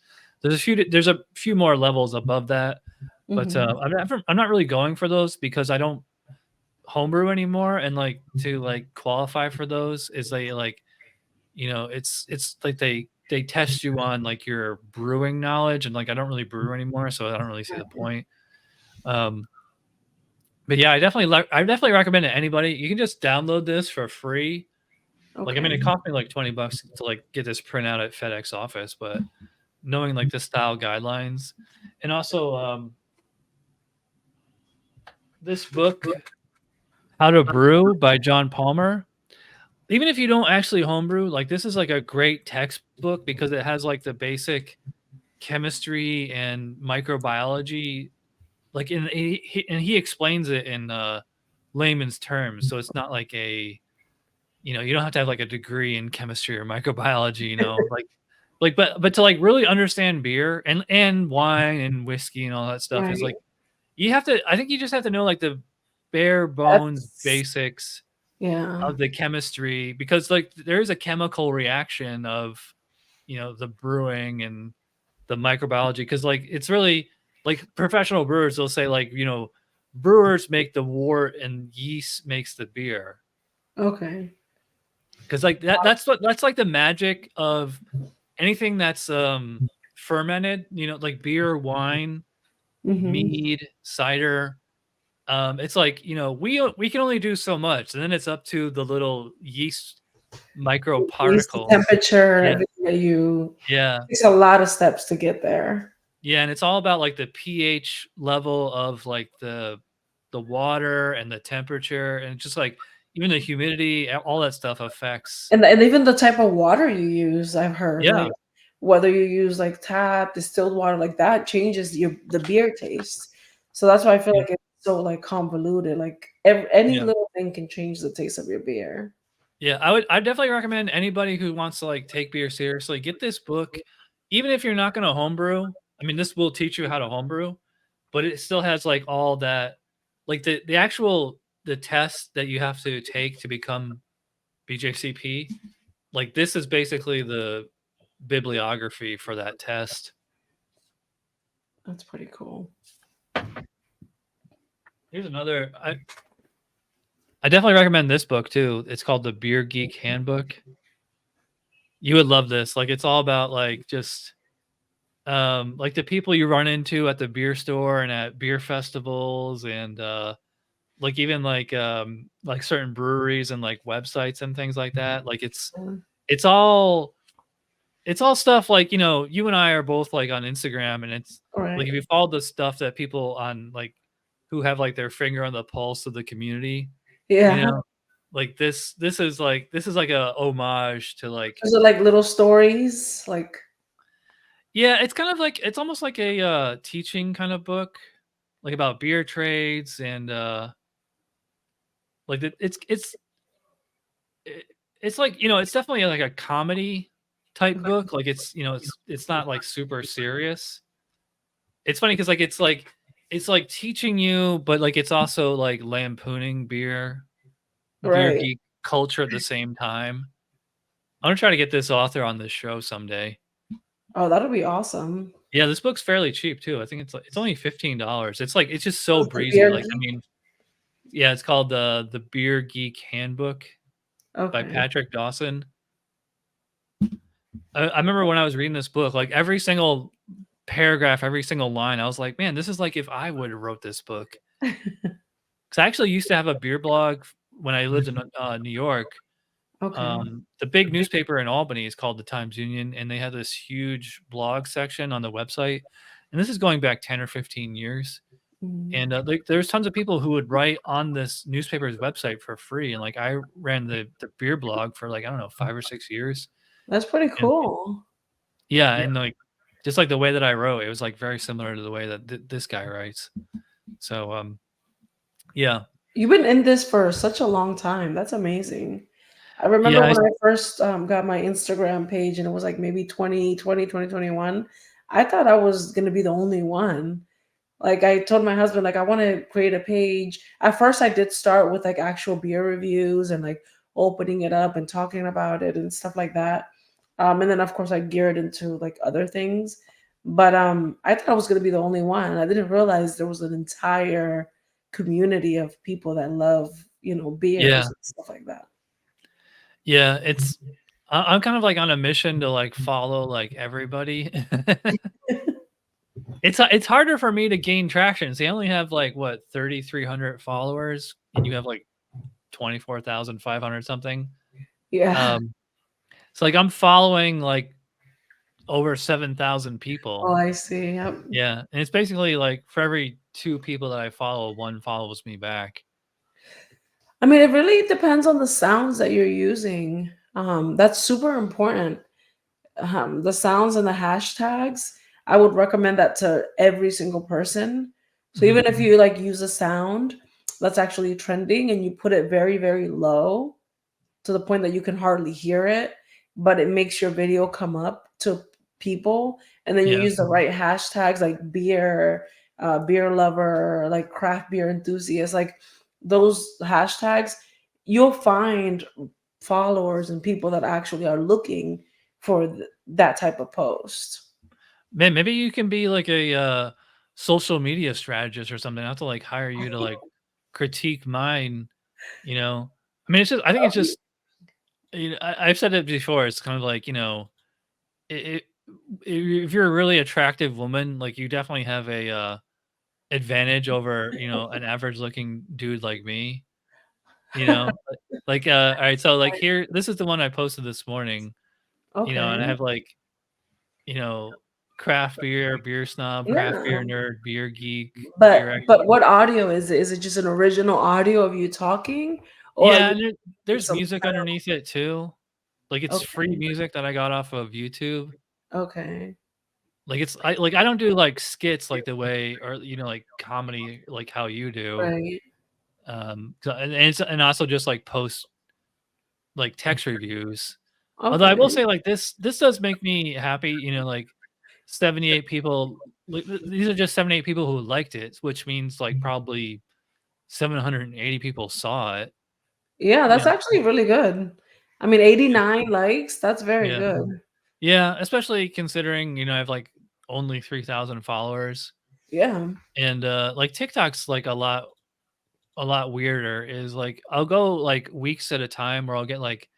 a few more levels above that, but, Mhm. I'm not really going for those because I don't homebrew anymore, and, like, to, like, qualify for those is it's like they test you on, like, your brewing knowledge, and, like, I don't really brew anymore, so I don't really see the point. Um, but yeah, I definitely recommend it to anybody. You can just download this for free. Like, I mean, Okay. it cost me, like, 20 bucks to, like, get this printout at FedEx office, but knowing, like, the style guidelines and also, this book, How to Brew by John Palmer. Even if you don't actually homebrew, like this is like a great textbook because it has like the basic chemistry and microbiology, like and he explains it in layman's terms. So it's not like you don't have to have like a degree in chemistry or microbiology, but to like really understand beer and wine and whiskey and all that stuff is like Right. I think you just have to know like the bare bones That's basics yeah. of the chemistry, because like there is a chemical reaction of the brewing and the microbiology, because like it's really like professional brewers, they'll say like brewers make the wort and yeast makes the beer, Okay. because like that's like the magic of anything that's fermented, like beer, wine, Mhm. mead, cider. It's like we can only do so much, and then it's up to the little yeast Least the microparticles. temperature, Yeah, everything that you yeah, takes a lot of steps to get there. yeah, and it's all about like the pH level of like the water and the temperature, and just like even the humidity, all that stuff affects. And even the type of water you use, I've heard, like, Yeah, whether you use, like, tap, distilled water, like, that changes the beer taste. So that's why I feel yeah, like it's so, like, convoluted, like, any yeah. little thing can change the taste of your beer. Yeah, I definitely recommend anybody who wants to like take beer seriously, get this book. Even if you're not going to homebrew, I mean, this will teach you how to homebrew, but it still has like all that, like the actual the test that you have to take to become BJCP. Like this is basically the bibliography for that test. That's pretty cool. Here's another. I definitely recommend this book too. It's called the Beer Geek Handbook. You would love this. Like it's all about like just like the people you run into at the beer store and at beer festivals, and like even like certain breweries and like websites and things like that. Like Yeah. it's all it's all stuff like, you and I are both like on Instagram, and it's like if Right. you follow the stuff that people on like who have like their finger on the pulse of the community, you Yeah. know, like this is like a homage to like. Is it, like, little stories? Like Yeah, it's kind of like it's almost like a teaching kind of book, like about beer trades and like it, it's like it's definitely like a comedy type okay. book. Like it's not like super serious. It's funny because it's like teaching you, but like it's also like lampooning beer Right. geek culture at the same time. I'm gonna try to get this author on this show someday. Oh, that'll be awesome. Yeah, this book's fairly cheap too. I think it's only $15. It's just Oh, so it's the breezy. beer Like I geek? mean, yeah, it's called the Beer Geek Handbook by Okay. Patrick Dawson. I remember when I was reading this book, like every single paragraph, every single line, I was like, man, this is like if I would have wrote this book. Because I actually used to have a beer blog when I lived in New York. Okay. The big newspaper in Albany is called the Times Union, and they had this huge blog section on the website. And this is going back 10 or 15 years. Mhm. And like there's tons of people who would write on this newspaper's website for free. And like I ran the beer blog for like, I don't know, 5 or 6 years. That's pretty And cool. yeah, and like just like the way that I wrote, it was like very similar to the way that this guy writes. So yeah. You've been in this for such a long time. That's amazing. I remember Yeah, when I first, got my Instagram page and it was, like, maybe 2021. I thought I was gonna be the only one. Like, I told my husband, like, "I wanna create a page." At first, I did start with, like, actual beer reviews and, like, opening it up and talking about it and stuff like that. And then, of course, I geared into, like, other things. But, I thought I was gonna be the only one. I didn't realize there was an entire community of people that love, beers yeah, and stuff like that. yeah. I'm kind of like on a mission to like follow like everybody. It's harder for me to gain traction. See, I only have like what 3,300 followers, and you have like 24,500 something. Yeah. Um, so like I'm following like over 7,000 Oh, people. I see, yep. Yeah, and it's basically like for every 2 people that I follow, 1 follows me back. I mean, it really depends on the sounds that you're using. That's super important. The sounds and the hashtags, I would recommend that to every single person. So Mhm. even if you like use a sound that's actually trending and you put it very, very low to the point that you can hardly hear it, but it makes your video come up to people, and then you Yeah. use the right hashtags like beer, beer lover, like craft beer enthusiast, like those hashtags, you'll find followers and people that actually are looking for that type of post. Man, maybe you can be like a, social media strategist or something. I have to, like, hire you to, like, critique mine, you know? I mean, it's just I think it's just I've said it before, it's kind of like, it if you're a really attractive woman, like, you definitely have a, advantage over, an average looking dude like me, you know? Like, alright, so, like, here this is the one I posted this morning, and I Okay. have, like, you know, craft beer, beer snob, craft Yeah. beer nerd, beer geek, beer But expert. what audio is it? Is it just an original audio of you talking, or are Yeah, you and doing there's some music kind underneath it too. Like, it's of free okay, music that I got off of YouTube. okay, Like, I don't do, like, skits like the way or, like, comedy like how you do. right, And also just, like, post, like, text reviews. Although I will okay. say, like, this does make me happy, 78 people like, these are just 78 people who liked it, which means, like, probably 780 people saw it. Yeah, Yeah, that's actually really good. I mean, 89 likes, that's very yeah. good. Yeah, especially considering, I have, like, only 3,000 followers, Yeah. and, like, TikTok's, like, a lot weirder is, like, I'll go, like, weeks at a time where I'll get, like,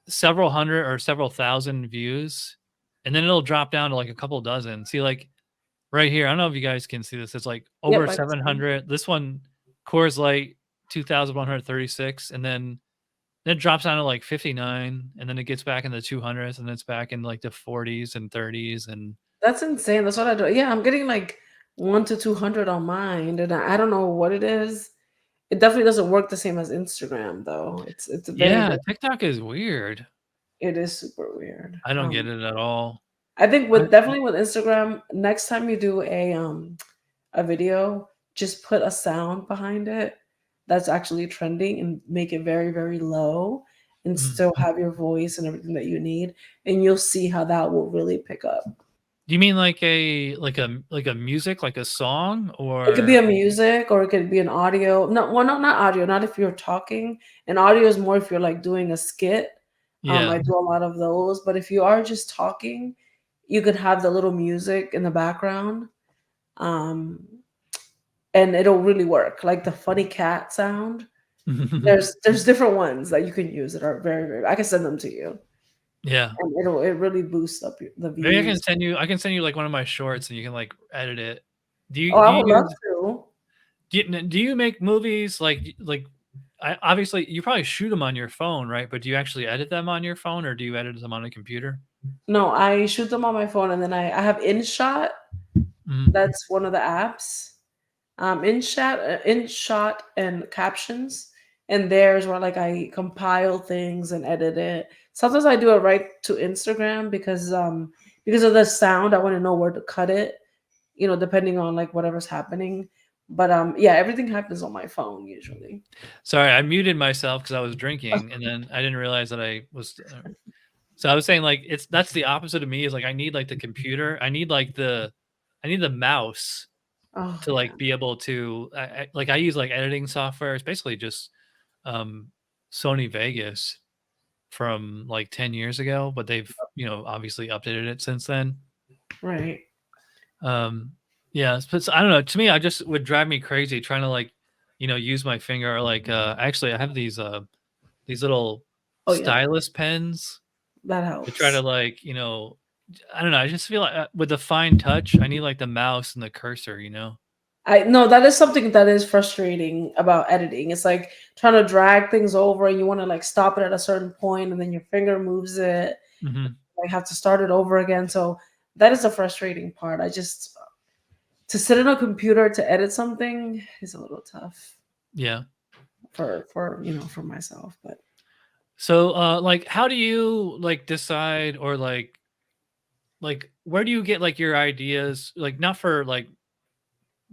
several hundred or several thousand views, and then it'll drop down to, like, a couple dozen. See, like, right here, I don't know if you guys can see this, it's, like, over Yep, I see. 700. This one, Coors Light, 2,136, and then it drops down to, like, 59, and then it gets back in the 200s, and it's back in, like, the 40s and 30s, and That's insane, that's what I do. Yeah, I'm getting, like, 1 to 200 on mine, and I don't know what it is. It definitely doesn't work the same as Instagram, though. It's very, yeah, very TikTok is weird. it is super weird. I don't get it at all. I think I with definitely with Instagram, next time you do a video, just put a sound behind it that's actually trending and make it very, very low and Mhm. still have your voice and everything that you need, and you'll see how that will really pick up. Do you mean like a music, like a song, It could be a or music or it could be an audio. No, well, no, not audio, not if you're talking. And audio is more if you're like doing a skit. yeah. I do a lot of those, but if you are just talking, you could have the little music in the background. Um, and it'll really work. Like the funny cat sound. There's different ones that you can use that are very, very I can send them to you. Yeah. And it really boosts up the Maybe views. I can send you, like, one of my shorts and you can, like, edit it. Do Oh, you I do you would love use to. do you make movies like I obviously, you probably shoot them on your phone, right? But do you actually edit them on your phone, or do you edit them on a computer? No, I shoot them on my phone and then I have InShot. Mhm. That's one of the apps. InShot and Captions, and there's where like I compile things and edit it. Sometimes I do it right to Instagram because of the sound. I want to know where to cut it, depending on like whatever's happening. But yeah, everything happens on my phone usually. Sorry, I muted myself because I was drinking, and then I didn't realize that I was, so I was saying, like, that's the opposite of me is, like, I need, like, the computer. I need the mouse Oh to, yeah, like, be able to I use, like, editing software. It's basically just, um, Sony Vegas from, like, 10 years ago, but they've, obviously updated it since then. right. Um, yeah, but I don't know, to me, I just would drive me crazy trying to, like, use my finger or, like, actually, I have these little Oh yeah, stylus pens that to try to, helps. like, I don't know, I just feel like, with the fine touch, I need, like, the mouse and the cursor, you know? I no, that is something that is frustrating about editing. It's like trying to drag things over and you want to like stop it at a certain point and then your finger moves it. Mhm. Like have to start it over again. So that is a frustrating part. to sit in a computer to edit something is a little tough Yeah. for myself. But So, like, how do you like decide or like where do you get like your ideas? Like, not for like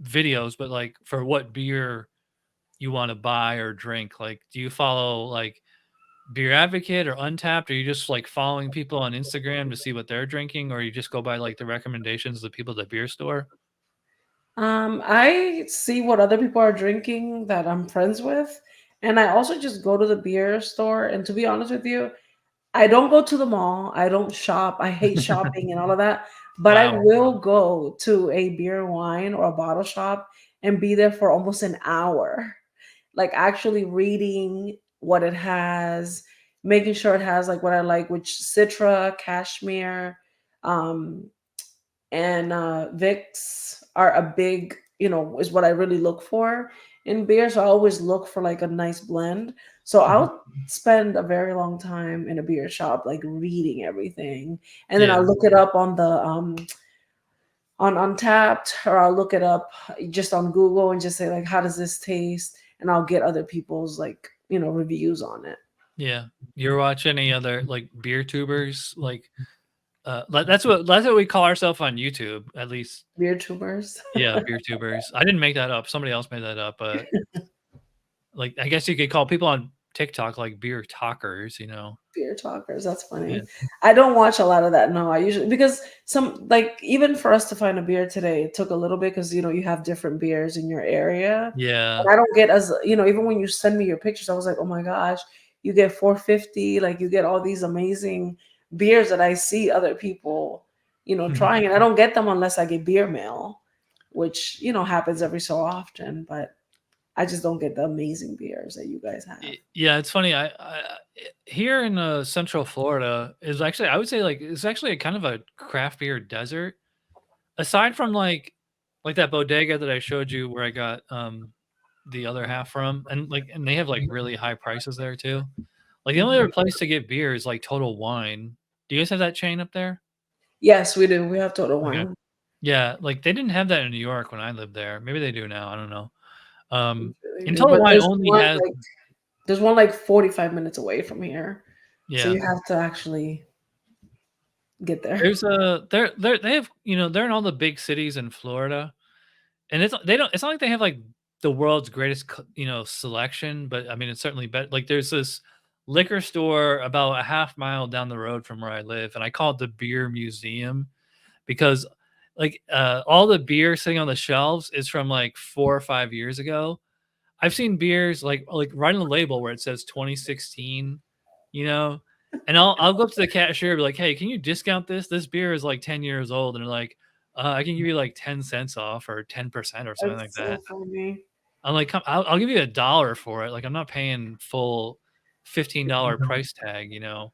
videos, but like for what beer you want to buy or drink. Like, do you follow like Beer Advocate or Untapped? Or you just like following people on Instagram to see what they're drinking, or you just go by like the recommendations of the people at the beer store? I see what other people are drinking that I'm friends with, and I also just go to the beer store. And to be honest with you, I don't go to the mall. I don't shop. I hate shopping and all of that. But I Wow. will go to a beer and wine or a bottle shop and be there for almost an hour, like actually reading what it has, making sure it has like what I like, which Citra, Cashmere, um, and Vicks are a big, is what I really look for in beer. So I always look for like a nice blend. So Mhm. I'll spend a very long time in a beer shop, like reading everything, and then Yeah. I'll look it up on the on Untapped, or I'll look it up just on Google and just say like, how does this taste? And I'll get other people's like reviews on it. Yeah. You ever watch any other like beer tubers? Like, that's what we call ourselves on YouTube, at least. Beer tubers, Yeah, beer tubers. I didn't make that up. Somebody else made that up, but like I guess you could call people on TikTok like beer talkers, you know? beer talkers. That's Yeah. funny. I don't watch a lot of that. No, I usually, because some, like, even for us to find a beer today, it took a little bit because you have different beers in your area. Yeah. And I don't get as even when you send me your pictures, I was like, oh my gosh, you get 450, like you get all these amazing beers that I see other people Mhm. trying, and I don't get them unless I get beer mail, which happens every so often. But I just don't get the amazing beers that you guys have. Yeah, it's funny. Here in Central Florida is actually, I would say, like it's actually a kind of a craft beer desert. Aside from like that bodega that I showed you where I got the other half from, and they have like really high prices there too. Like the only other Mhm. place to get beer is like Total Wine. Do you guys have that chain up there? Yes, we do. We have Total Okay. Wine. Yeah, like they didn't have that in New York when I lived there. Maybe they do now. I don't know. They And do, Total but Wine only has there's one like 45 minutes away from here, so yeah. you have to actually get there. There's a they have they're in all the big cities in Florida, and they don't. It's not like they have like the world's greatest selection, but I mean it's certainly better. Like there's this liquor store about a half mile down the road from where I live, and I call it the Beer Museum because like all the beer sitting on the shelves is from like 4 or 5 years ago. I've seen beers like right on the label where it says 2016, you know, and I'll go up to the cashier and be like, "Hey, can you discount this? This beer is like 10 years old." And they're like, I can give you like 10 cents off or 10% or something like That's so that. funny. I'm like, "Come, I'll give you $1 for it." Like I'm not paying full $15 price tag, you know.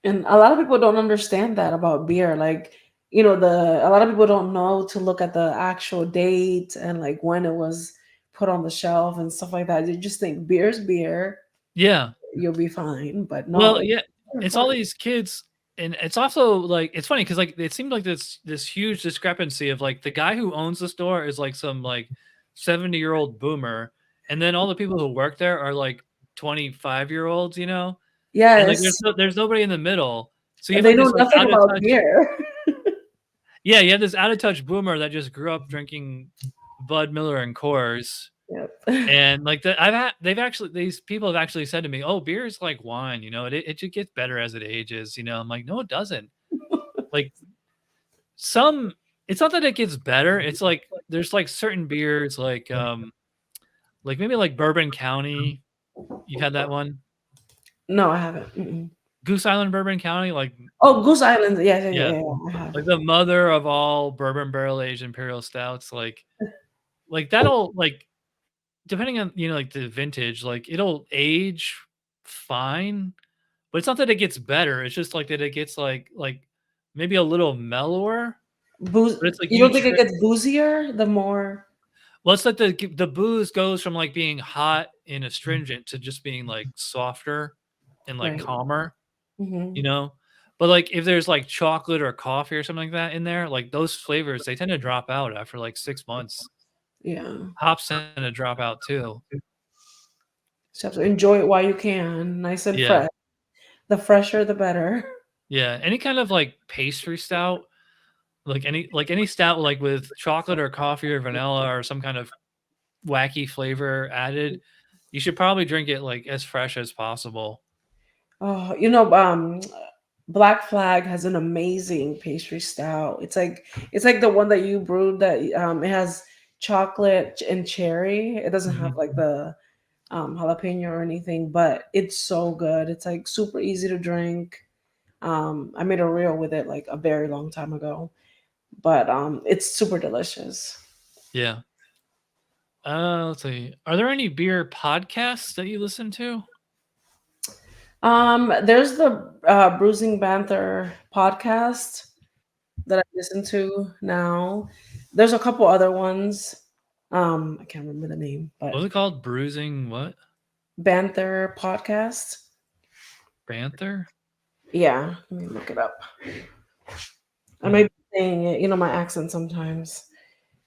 And a lot of people don't understand that about beer. Like, a lot of people don't know to look at the actual date and like when it was put on the shelf and stuff like that. They just think beer's beer, Yeah. you'll be fine. But no, Well, it's yeah, it's all important. these kids, and it's also like it's funny because like it seemed like this huge discrepancy of like the guy who owns the store is like some like 70-year-old boomer, and then all the people who work there are like 25-year-olds, you know, and like Yes, there's nobody in the middle, so you and have they like know this like nothing out of about touch, beer. yeah, you have this out of touch boomer that just grew up drinking Bud Miller and Coors. Yep. And like these people have actually said to me, "Oh, beer is like wine, you know, it just gets better as it ages." You know, I'm like, "No, it doesn't." Like some, it's not that it gets better. It's like there's like certain beers, like maybe like Bourbon County. You've had that one, No, I haven't. Mm-mm. Goose Island Bourbon County, Oh, Goose Island. Yeah, yeah, yeah, yeah, yeah. I have. like the mother of all bourbon barrel aged imperial stouts. Like that'll like depending on like the vintage, like it'll age fine. But it's not that it gets better, it's just, like, that it gets, maybe a little mellower, Booze. but it's, like, You you don't think it try gets boozier the more? well, it's like the booze goes from, like, being hot and astringent to just being, like, softer and, like, Right. calmer, you Mhm. know? But, like, if there's, like, chocolate or coffee or something like that in there, like, those flavors, they tend to drop out after, like, 6 months. Yeah. Hops tend to drop out too. So you have to enjoy it while you can, nice and Yeah. fresh. The fresher, the better. Yeah, any kind of, like, pastry stout, like, any stout, like, with chocolate or coffee or vanilla or some kind of wacky flavor added, you should probably drink it, like, as fresh as possible. Oh, Black Flag has an amazing pastry stout. It's like the one that you brewed that it has chocolate and cherry. It doesn't have Mhm. like the jalapeno or anything, but it's so good. It's like super easy to drink. I made a reel with it like a very long time ago, but it's super delicious. Yeah. Let's see. Are there any beer podcasts that you listen to? There's the Bruising Panther podcast that I listen to now. There's a couple other ones. I can't remember the name, What but was it called? Bruising what? Panther podcast. Banther? Yeah, let me look it up. I Hmm. might be saying it. You know, my accent sometimes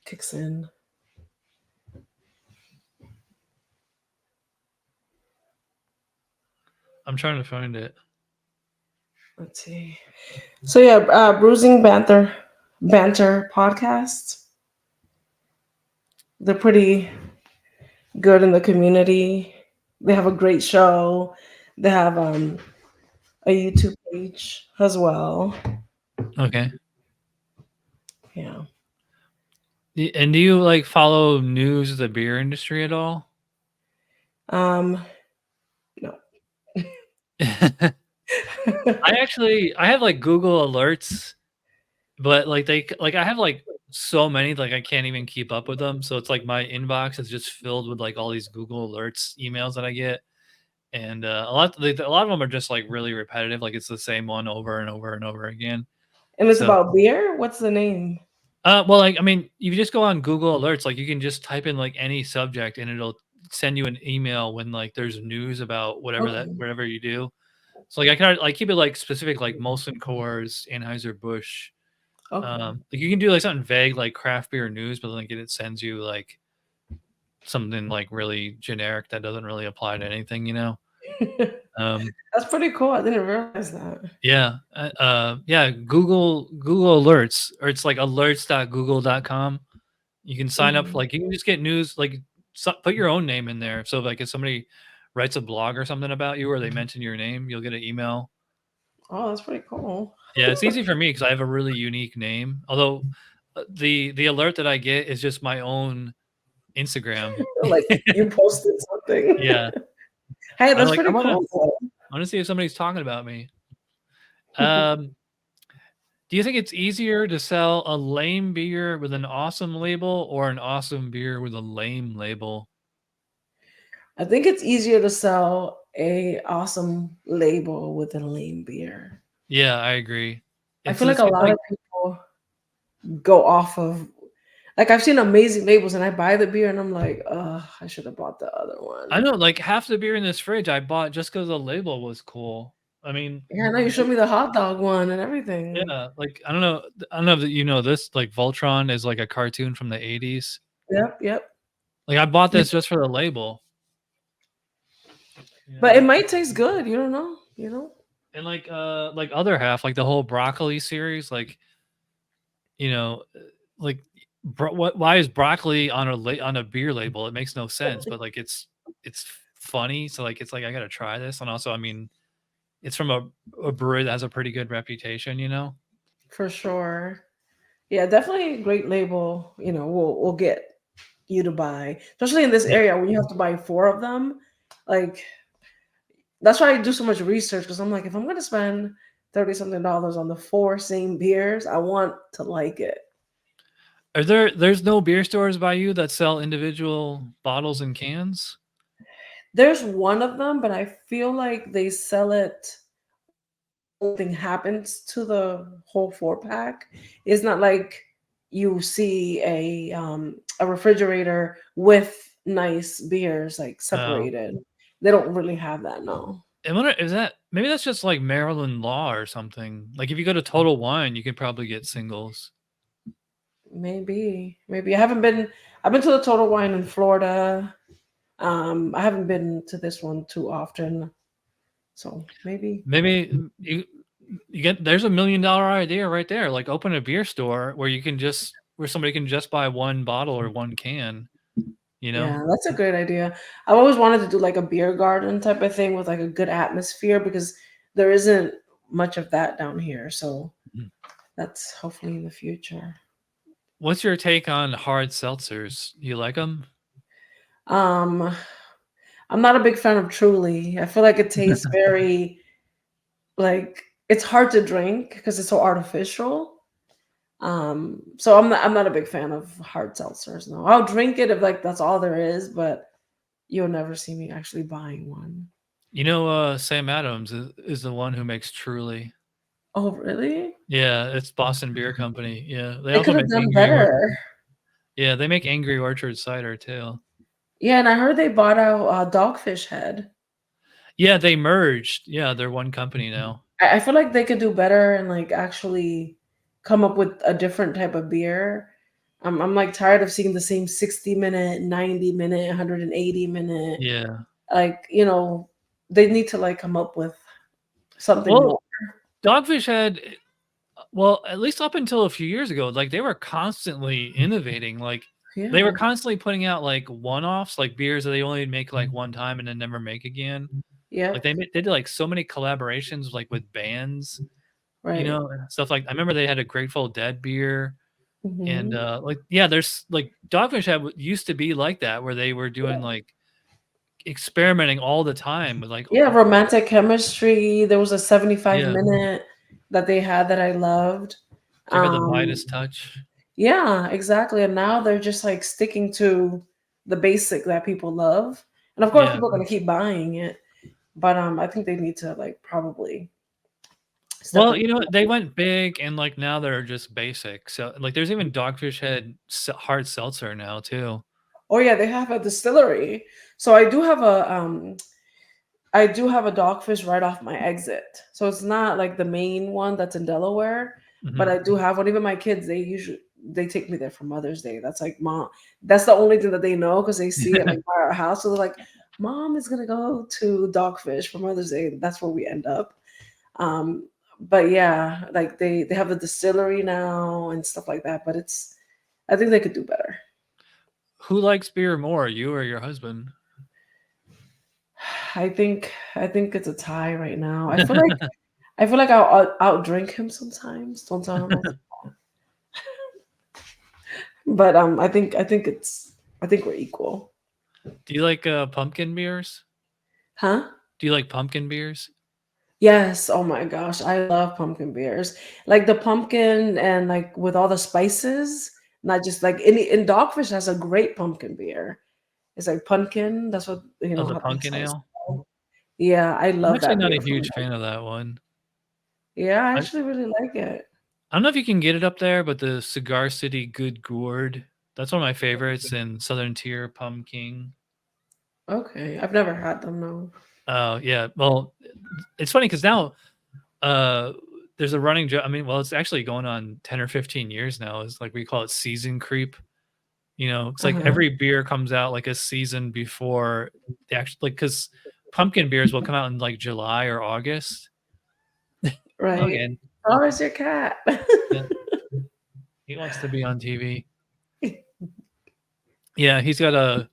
kicks in. I'm trying to find it. Let's see. So yeah, Bruising Banter podcast. They're pretty good in the community. They have a great show. They have a YouTube page as well. Okay. Yeah. And do you, like, follow news of the beer industry at all? Um, no. I have, like, Google alerts, but, like, I have, like, so many, like, I can't even keep up with them, so it's like my inbox is just filled with, like, all these Google alerts emails that I get, and, a lot of them are just, like, really repetitive, like, it's the same one over and over and over again. And it's So about beer? What's the name? well, like, I mean, you just go on Google Alerts, like, you can just type in, like, any subject, and it'll send you an email when, like, there's news about Okay. whatever you do. So, like, I kinda, like, keep it, like, specific, like, Molson Coors, Anheuser-Busch, Okay. like, you can do, like, something vague, like craft beer news, but, like, it sends you, like, something, like, really generic that doesn't really apply to anything, you know? Um, That's pretty cool. I didn't realize that. yeah, yeah, Google Alerts, or it's, like, alerts.google.com. You can sign up for, Mhm. like, you can just get news, like, put your own name in there. So, like, if somebody writes a blog or something about you or they mention your name, you'll get an email. Oh, that's pretty cool. Yeah, it's easy for me because I have a really unique name. Although, the alert that I get is just my own Instagram. Like you posted something. Yeah. Hey, I'm that's like, pretty cool. I wanna see if somebody's talking about me. Um, do you think it's easier to sell a lame beer with an awesome label or an awesome beer with a lame label? I think it's easier to sell a awesome label with a lame beer. Yeah, I agree. I It's feel like it a seems lot like of people go off of like I've seen amazing labels and I buy the beer and I'm like, I should have bought the other I one. know, like, half the beer in this fridge I bought just because the label was cool. I mean, Yeah, I know you showed me the hot dog one and everything. yeah, like, I don't know if you know this, like, Voltron is, like, a cartoon from the '80s. Yep, yep. Like, I bought You- this just for the label. But Yeah. it might taste good. You don't know. You know. And, like, other half, like, the whole broccoli series, like, you know, like, why is broccoli on on a beer label? It makes no sense, but, like, it's funny, so, like, it's like, I gotta try this, and also, I mean, it's from a brewery that has a pretty good reputation, you know? For sure. Yeah, definitely a great label. You know, will get you to buy, especially in this Yeah. area when you have to buy four of them. Like that's why I do so much research because I'm like, if I'm gonna spend 30 something dollars on the four same beers, I want to like it. There's no beer stores by you that sell individual bottles and cans? There's one of them, but I feel like they sell it. Something happens to the whole four pack. It's not like you see a refrigerator with nice beers like Oh. separated. They don't really have that, no. I wonder, is that Maybe that's just like Maryland law or something. Like if you go to Total Wine, you could probably get singles. Maybe I haven't been. I've been to the Total Wine in Florida. I haven't been to this one too often, so maybe. Maybe you get there's $1 million idea right there. Like open a beer store where you can just where somebody can just buy one bottle or one can, you know? Yeah, that's a great idea. I've always wanted to do like a beer garden type of thing with like a good atmosphere because there isn't much of that down here. So Mhm. that's hopefully in the future. What's your take on hard seltzers? You like them? Um, I'm not a big fan of Truly. I feel like it tastes very like it's hard to drink because it's so artificial. So I'm not a big fan of hard seltzers. No, I'll drink it if like that's all there is, but you'll never see me actually buying one. You know, Sam Adams is the one who makes Truly. Oh, really? Yeah, it's Boston Beer Company. Yeah, they They also could have make done Angry Orchard. better. Yeah, they make Angry Orchard cider too. Yeah, and I heard they bought out Dogfish Head. Yeah, they merged. Yeah, they're one company now. I feel like they could do better and like actually come up with a different type of beer. I'm like tired of seeing the same 60-minute, 90-minute, 180-minute. Yeah. Like, they need to like come up with something Well, more. Dogfish had well, at least up until a few years ago, like they were constantly innovating. Like they were Yeah. constantly putting out like one-offs, like beers that they only make like one time and then never make again. Like Yep. they did like so many collaborations like with bands, Right. and stuff like I remember they had a Grateful Dead beer and Hmm. like yeah, there's like Dogfish had used to be like that where they were doing like experimenting all the time with like Yeah, romantic chemistry. There was a 75 yeah. minute that they had that I loved. Do you remember the Um, Midas touch? yeah, exactly. And now they're just like sticking to the basic that people love. And of course Yeah. people are gonna keep buying it. But I think they need to like probably step Well, up. they went big and, like, now they're just basic, so like, there's even Dogfish Head hard seltzer now too. Oh yeah, they have a distillery. So I do have a Dogfish right off my exit. So it's not like the main one that's in Delaware, but Mhm. I do have one. Even my kids, they take me there for Mother's Day. That's like mom. That's the only thing that they know because they see it like by our house. So they're like, "Mom is gonna go to Dogfish for Mother's Day." That's where we end up. But yeah, like they have a distillery now and stuff like that. But I think they could do better. Who likes beer more, you or your husband? I think it's a tie right now. I feel like I'll outdrink him sometimes. Don't tell him but I think we're equal. Do you like, pumpkin beers? Huh? Do you like pumpkin beers? Yes. Oh my gosh, I love pumpkin beers. Like the pumpkin and like with all the spices, not just like in Dogfish has a great pumpkin beer. It's like pumpkin. That's what Oh, the how pumpkin that's ale? called. Yeah, I I'm love actually that not a beer from huge them. fan of that one. Yeah, I I actually really like it. I don't know if you can get it up there, but the Cigar City Good Gourd, that's one of my favorites, and Southern Tier Pumpkin. Okay, I've never had them. No. Oh, yeah, well, it's funny because now Uh, there's a running joke. I mean, well, it's actually going on 10 or 15 years now. It's like we call it season creep. It's like Uh-huh. every beer comes out like a season before the actual like because pumpkin beers will come out in like July or August. Right. Again, Oh, it's your cat. yeah, he wants to be on TV. Yeah, he's got a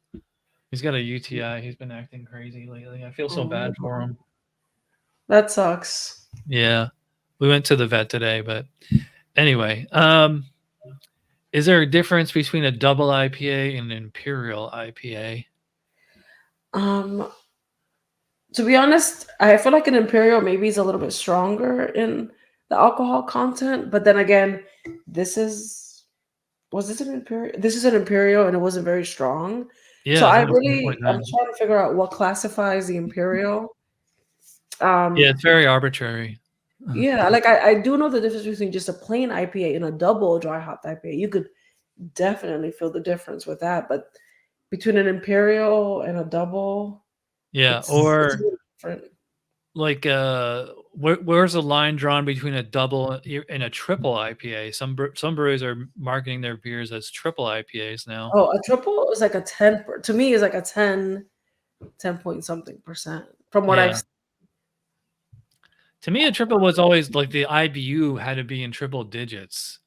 UTI. He's been acting crazy lately. I feel so bad Oh, for him. that sucks. Yeah, we went to the vet today, but anyway, is there a difference between a double IPA and an imperial IPA? Um, to be honest, I feel like an imperial maybe is a little bit stronger in the alcohol content, but then again, this is was this an imperial? This is an imperial, and it wasn't very strong. So Yeah, it's almost I'm 1.9. trying to figure out what classifies the imperial. Yeah, Um, it's very arbitrary. yeah, like I do know the difference between just a plain IPA and a double dry hop IPA. You could definitely feel the difference with that, but between an imperial and a double, Yeah, it's or really different. like, where's the line drawn between a double and a triple IPA? Some breweries are marketing their beers as triple IPAs now. Oh, a triple is like a 10 to me is like a 10 point something percent from what I've Yeah. To me, a triple was always like the IBU had to be in triple digits,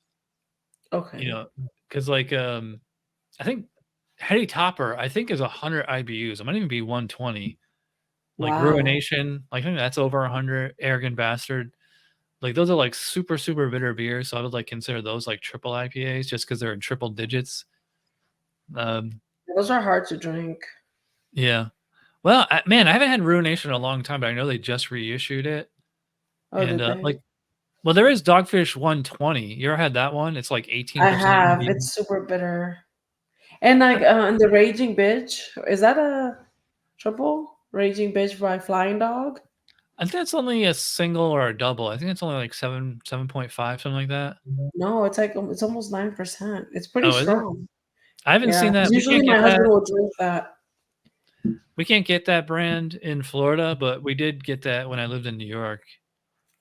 you okay. know, because like, I think Heady Topper, I think is 100 IBUs. It might even be 120. Like Wow. Ruination, like, I think that's over 100. Arrogant Bastard. Like, those are, like, super, super bitter beers, so I would, like, consider those, like, triple IPAs just because 'cause they're in triple digits. Um, Those are hard to drink. yeah. Well, man, I haven't had Ruination in a long time, but I know they just reissued it, Oh, and, did they? like well, there is Dogfish 120. You ever had that one? It's, like, I 18% have. ABV. It's super bitter. And like and the Raging Bitch, is that a triple? Raging Bitch by Flying Dog? I think that's only a single or a double. I think it's only, like, 7.5, something like that. No, it's like it's almost 9%. It's pretty Oh, is it? strong. I haven't Yeah, seen 'cause that. usually my husband will drink that. We can't get that brand in Florida, but we did get that when I lived in New York,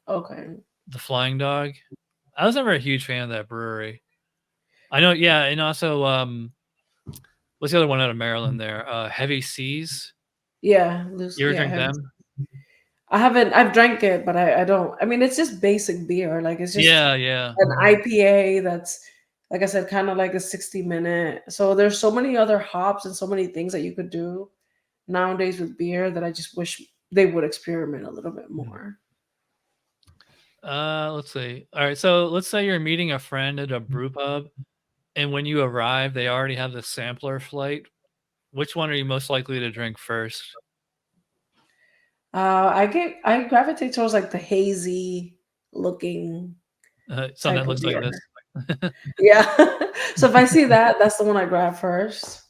Okay. the Flying Dog. I was never a huge fan of that brewery. I know, yeah, and also, what's the other one out of Maryland there? Heavy Seas. Yeah, loose You ever yeah, drink heavy. them? I've drank it, but I don't I mean, it's just basic beer, like, it's just Yeah, yeah. an IPA that's, like I said, kinda like a 60-minute. So there's so many other hops and so many things that you could do nowadays with beer that I just wish they would experiment a little bit Mhm. more. Let's see. Alright, so let's say you're meeting a friend at a brew pub, and when you arrive, they already have the sampler flight. Which one are you most likely to drink first? I gravitate towards, like, the hazy looking Something type that of looks like beer. this. Yeah. So if I see that, that's the one I grab first.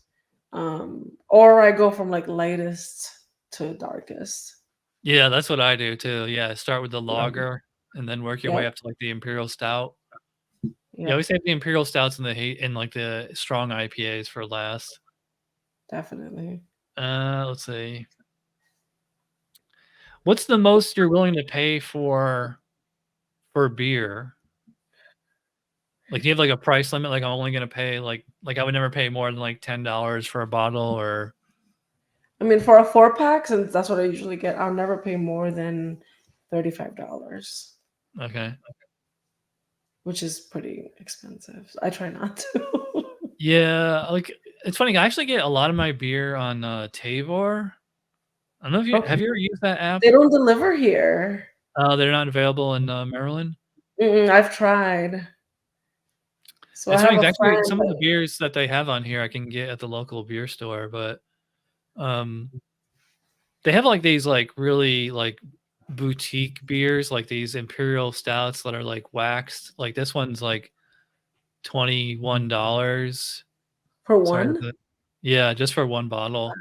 Or I go from, like, lightest to darkest. Yeah, that's what I do too. Yeah, start with the Yeah. lager and then work your way Yep, up to, like, the imperial stout. Yeah, yep, we save the imperial stouts and like, the strong IPAs for last. definitely. Let's see. What's the most you're willing to pay for beer? Like, do you have, like, a price limit? Like, I'm only gonna pay, I would never pay more than, like, $10 for a bottle or I mean, for a 4-pack, since that's what I usually get, I'll never pay more than $35, okay. which is pretty expensive. I try not to. Yeah, like, it's funny, I actually get a lot of my beer on, Tavor. I don't know if you Okay. have you ever used that app? They don't deliver here. They're not available in, Maryland? Mm-mm, I've tried. So I It's have funny, a 'cause actually, friend some of the that beers that they have on here I can get at the local beer store, but, um, they have, like, these, like, really, like, boutique beers, like these imperial stouts that are, like, waxed. Like, this one's, like, $21. for Sorry about one? that. Yeah, just for 1 bottle.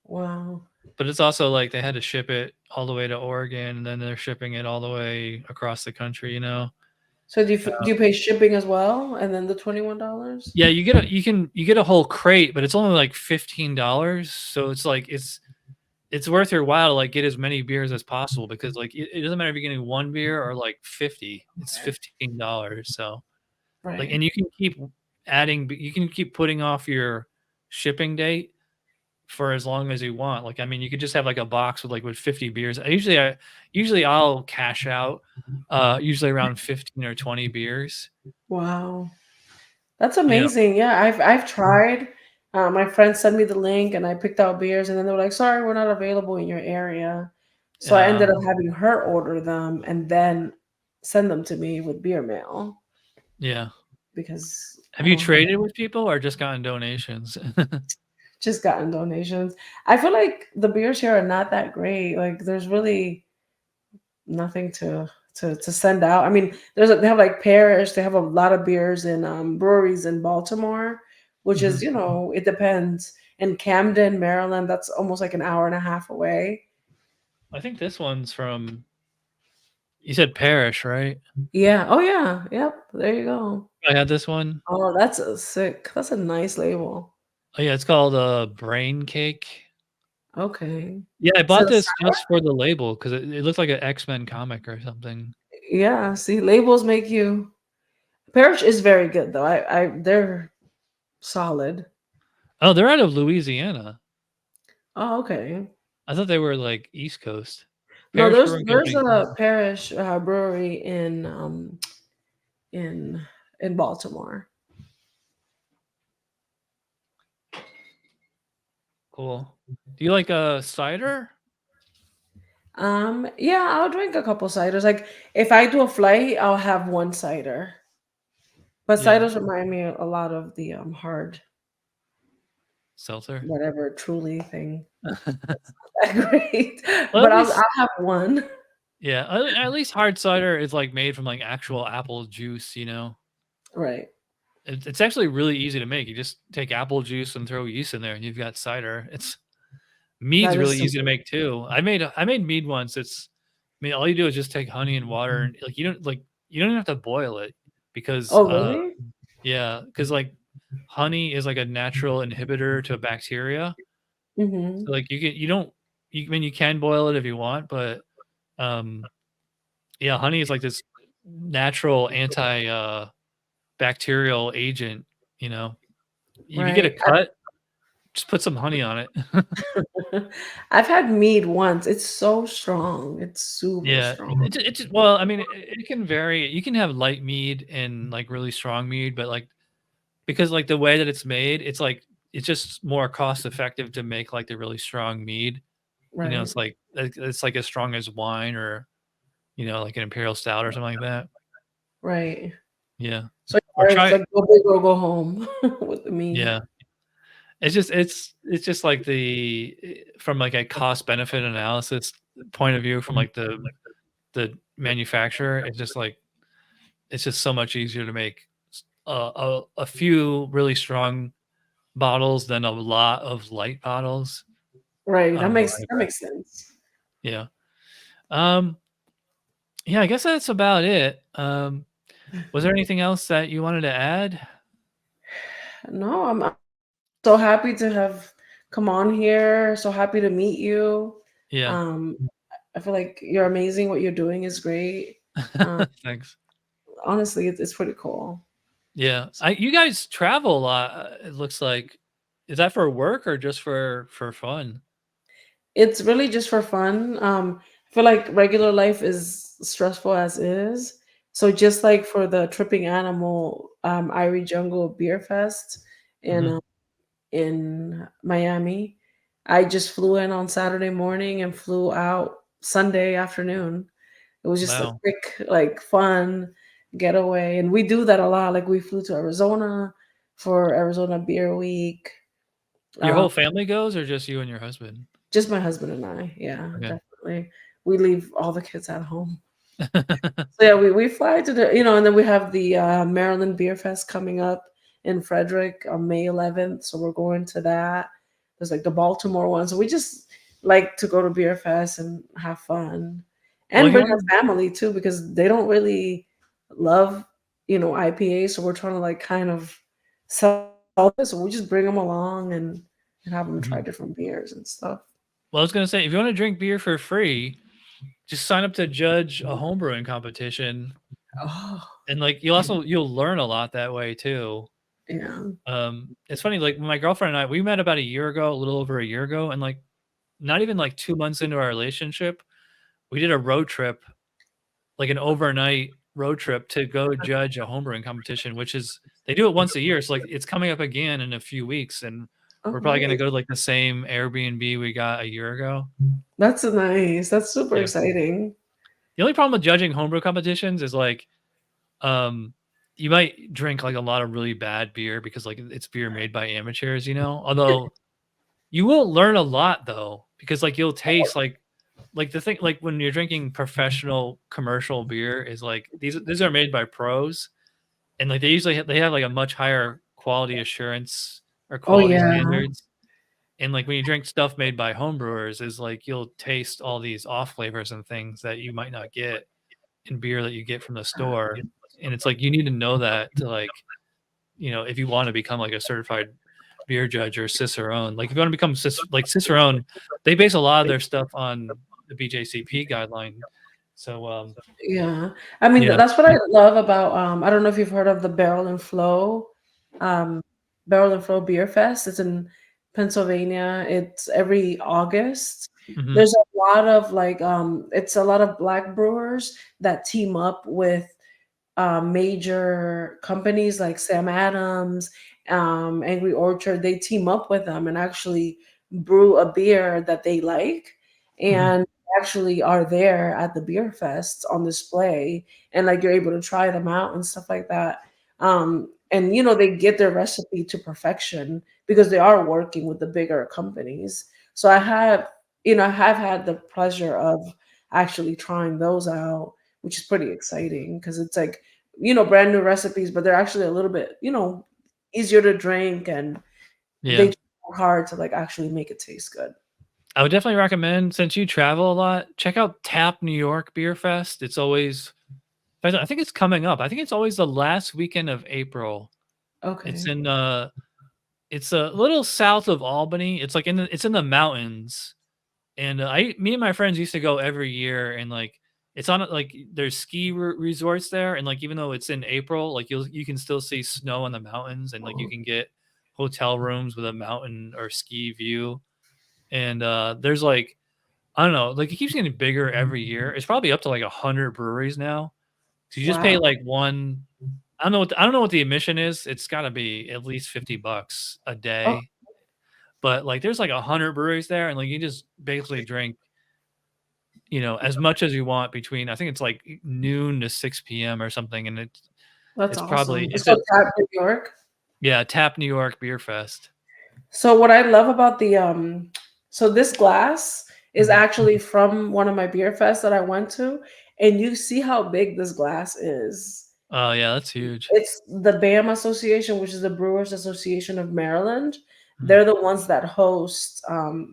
Wow. But it's also, like, they had to ship it all the way to Oregon, and then they're shipping it all the way across the country, you know? So Uh, do you pay shipping as well, and then the $21? yeah, you get a whole crate, but it's only, like, $15, so it's, like, it's worth your while to, like, get as many beers as possible because, like, it doesn't matter if you're getting 1 beer or, like, 50, it's Okay. $15, so, like, Right. and you can keep you can keep putting off your shipping date for as long as you want. Like, I mean, you could just have, like, a box with, with 50 beers. Usually I'll cash out, usually around 15 or 20 beers. Wow. That's You know? amazing. Yeah, I've tried. My friends sent me the link, and I picked out beers, and then they were like, "Sorry, we're not available in your area." So I ended up having her order them and then send them to me with beer mail Yeah. because Have I you don't have traded with people or just gotten donations? just gotten donations. I feel like the beers here are not that great. Like there's really nothing to send out. I mean, they have like Parish. They have a lot of beers in breweries in Baltimore, which is Mhm. it depends. In Camden, Maryland, that's almost like an hour and a half away. I think this one's from you said Parish, right? Yeah. Oh yeah. Yep. There you go. I had this one. Oh, that's a sick. That's a nice label. Oh, yeah, it's called, Brain Cake. Okay. Yeah, I So bought this just for the label 'cause it looked like an X-Men comic or something. yeah, see, labels make you. Parrish is very good though. They're solid. Oh, they're out of Louisiana. Oh, okay. I thought they were, like, East Coast. No, Parrish there's Brewing there's Company. a Parrish brewery in in Baltimore. Cool. Do you like, cider? Yeah, I'll drink a couple ciders. Like if I do a flight, I'll have one cider. But Yeah. ciders remind me a lot of the hard Seltzer? whatever truly thing. That's not that great. Well, But at I'll least have one. yeah, at least hard cider is, like, made from, like, actual apple juice, you know? Right. It's actually really easy to make. You just take apple juice and throw yeast in there, and you've got cider. It's mead's That really is easy to super. make too. I made mead once. I mean, all you do is just take honey and water and, like, you don't even have to boil it because, Oh, really? yeah, because like, honey is like a natural inhibitor to bacteria. So, Mhm. like, you don't you I mean, you can boil it if you want, but, um, yeah, honey is like this natural bacterial agent, you know? If you get a Right. cut, just put some honey on it. I've had mead once. It's so strong. It's super Yeah, strong. it just well, I mean, it can vary. You can have light mead and, like, really strong mead, but, like because, like, the way that it's made, it's just more cost effective to make, like, the really strong mead. You know, Right. it's like as strong as wine or, like an imperial stout or something like that. Right. Yeah. So Or yeah, it's try like go big or go home with the mead. yeah. It's just like from, like, a cost benefit analysis point of view from, like, the manufacturer, it's just so much easier to make a few really strong bottles than a lot of light bottles. Right. That Um, makes sense. yeah. Um, yeah, I guess that's about it. Was there anything else that you wanted to add? No, I'm so happy to have come on here. So happy to meet you. Yeah. Um, I feel like you're amazing. What you're doing is great. Um, Thanks. honestly, it's pretty cool. Yeah. You guys travel a lot, it looks like. Is that for work or just for fun? It's really just for fun. I feel like regular life is stressful as is. So just like for the Tripping Animal Irie Jungle Beer Fest in Mhm. um, in Miami, I just flew in on Saturday morning and flew out Sunday afternoon. It was just a Wow. quick, like, fun getaway, and we do that a lot. Like we flew to Arizona for Arizona Beer Week. Your Um, whole family goes or just you and your husband? just my husband and I. Yeah, Okay. definitely. We leave all the kids at home. So yeah, we fly to the, and then we have the Maryland Beer Fest coming up in Frederick on May 11th. So we're going to that. There's like the Baltimore one. So we just like to go to Beer Fest and have fun Well, and if you bring wanna our family too because they don't really love, IPA. So we're trying to like kind of sell this. So we just bring them along and have them try Mhm. different beers and stuff. Well, I was gonna say, if you wanna drink beer for free, just sign up to judge a homebrewing competition, Oh, and, like, you'll learn a lot that way too. yeah. It's funny, like, my girlfriend and I, we met about a year ago, a little over a year ago, and, like, not even, like, 2 months into our relationship, we did a road trip, like, an overnight road trip to go judge a homebrewing competition, which is they do it once a year, so, like, it's coming up again in a few weeks, and Oh, we're probably gonna nice. go to, like, the same Airbnb we got a year ago. That's nice. That's super Yeah. exciting. The only problem with judging homebrew competitions is, like, um, you might drink, like, a lot of really bad beer because, like, it's beer made by amateurs, you know? Although, you will learn a lot, though, because, like, you'll taste, like, the thing like, when you're drinking professional commercial beer is, like, these are made by pros, and, like, they have, like, a much higher quality assurance or Oh, quality yeah. standards, and, like, when you drink stuff made by homebrewers is, like, you'll taste all these off flavors and things that you might not get in beer that you get from the store, and it's like you need to know that to, like, if you wanna become, like, a certified beer judge or Cicerone. Like if you want to become like Cicerone, they base a lot of their stuff on the BJCP guideline. So Yeah. I mean, yeah. that's what I love about, I don't know if you've heard of the um, Barrel and Flow Beer Fest. It's in Pennsylvania. It's every August. Hmm. There's a lot of like, it's a lot of black brewers that team up with major companies like Sam Adams, Angry Orchard. They team up with them and actually brew a beer that they like, Hmm. and actually are there at the beer fest on display, and like you're able to try them out and stuff like that. And they get their recipe to perfection because they are working with the bigger companies. So I have had the pleasure of actually trying those out, which is pretty exciting because it's like, brand new recipes, but they're actually a little bit, easier to drink, and they Yeah. try hard to like actually make it taste good. I would definitely recommend, since you travel a lot, check out Tap New York Beer Fest. It's always, I think it's coming up. I think it's always the last weekend of April. It's Okay. in it's a little south of Albany. It's like it's in the mountains. And me and my friends used to go every year, and like it's on like there's ski resorts there, and like even though it's in April, like you can still see snow on the mountains, and like you can get hotel rooms with a mountain or ski view. And there's like, I don't know, like it keeps getting bigger every year. It's probably up to like 100 breweries now. So you just pay Wow. like one. I don't know what the admission is. It's got to be at least $50 a Oh, day. But like there's like 100 breweries there, and like you just basically drink, as much as you want between, I think it's like noon to 6 p.m. or something, and that's it's awesome. probably It's if called it Tap New York. yeah, Tap New York Beer Fest. So what I love about so this glass is Mhm. actually from one of my beer fests that I went to, and you see how big this glass is. Oh yeah, that's huge. It's the BAM Association, which is the Brewers Association of Maryland. Mhm. They're the ones that host,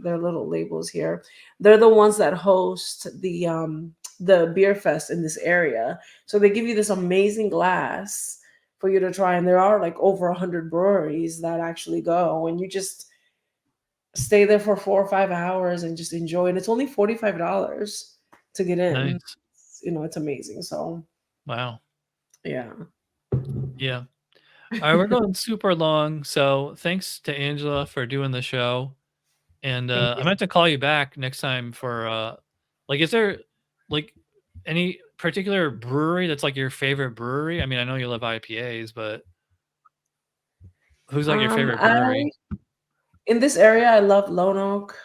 their little labels here. They're the ones that host the beer fest in this area. So they give you this amazing glass for you to try, and there are like over 100 breweries that actually go, and you just stay there for 4 or 5 hours and just enjoy it. It's only $45 to get in. Nice. It's amazing. So Wow. yeah. Yeah. All right, we're going super long, so thanks to Angela for doing the show. And Thank I you. meant to call you back next time for like, is there like any particular brewery that's like your favorite brewery? I mean, I know you love IPAs, but who's like your favorite I brewery? In this area, I love Lone Oak,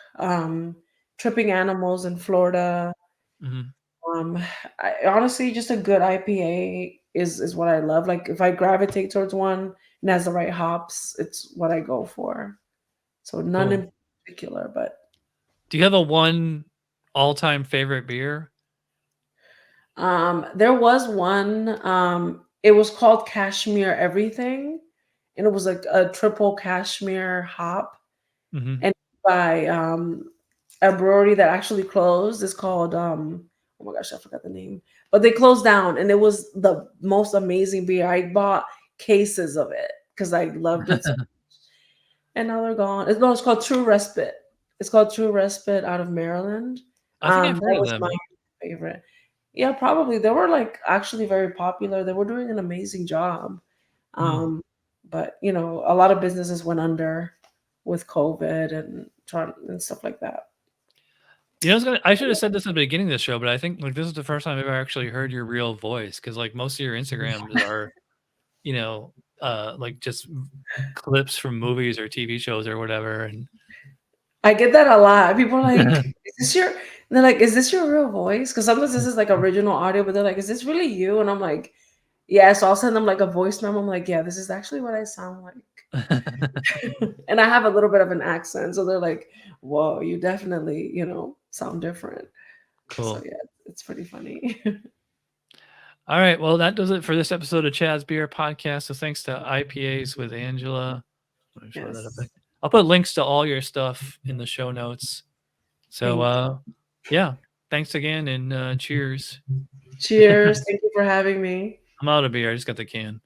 Tripping Animals in Florida. Mhm. Um, honestly, just a good IPA is what I love. Like if I gravitate towards one and has the right hops, it's what I go for. So none Cool. in particular, but Do you have a one all-time favorite beer? there was one. It was called Cashmere Everything, and it was like a triple cashmere hop, Mhm. and by a brewery that actually closed. It's called oh my gosh, I forgot the name. But they closed down, and it was the most amazing beer. I bought cases of it because I loved it so, and now they're gone. No, it's called True Respite. It's called True Respite out of Maryland. I think I've heard That of was my them. favorite. Yeah, probably. They were like actually very popular. They were doing an amazing job. Mm. Um, but a lot of businesses went under with COVID and stuff like that. I should have said this at the beginning of the show, but I think like this is the first time I've ever actually heard your real voice, because like most of your Instagrams are, you know, like just clips from movies or TV shows or whatever. And I get that a lot. People are like, "Is this your?" They're like, "Is this your real voice?" Because sometimes this is like original audio, but they're like, "Is this really you?" And I'm like, "Yeah." So I'll send them like a voice memo. I'm like, "Yeah, this is actually what I sound like," and I have a little bit of an accent, so they're like, "Whoa, you definitely, sound different." So Cool. yeah, it's pretty funny. All right. Well, that does it for this episode of Chad's Beer Podcast. So thanks to IPAs with Angela. Let me throw that up there. Yes. I'll put links to all your stuff in the show notes. So Thank you. yeah. Thanks again, and cheers. Cheers. Thank you for having me. I'm out of beer. I just got the can.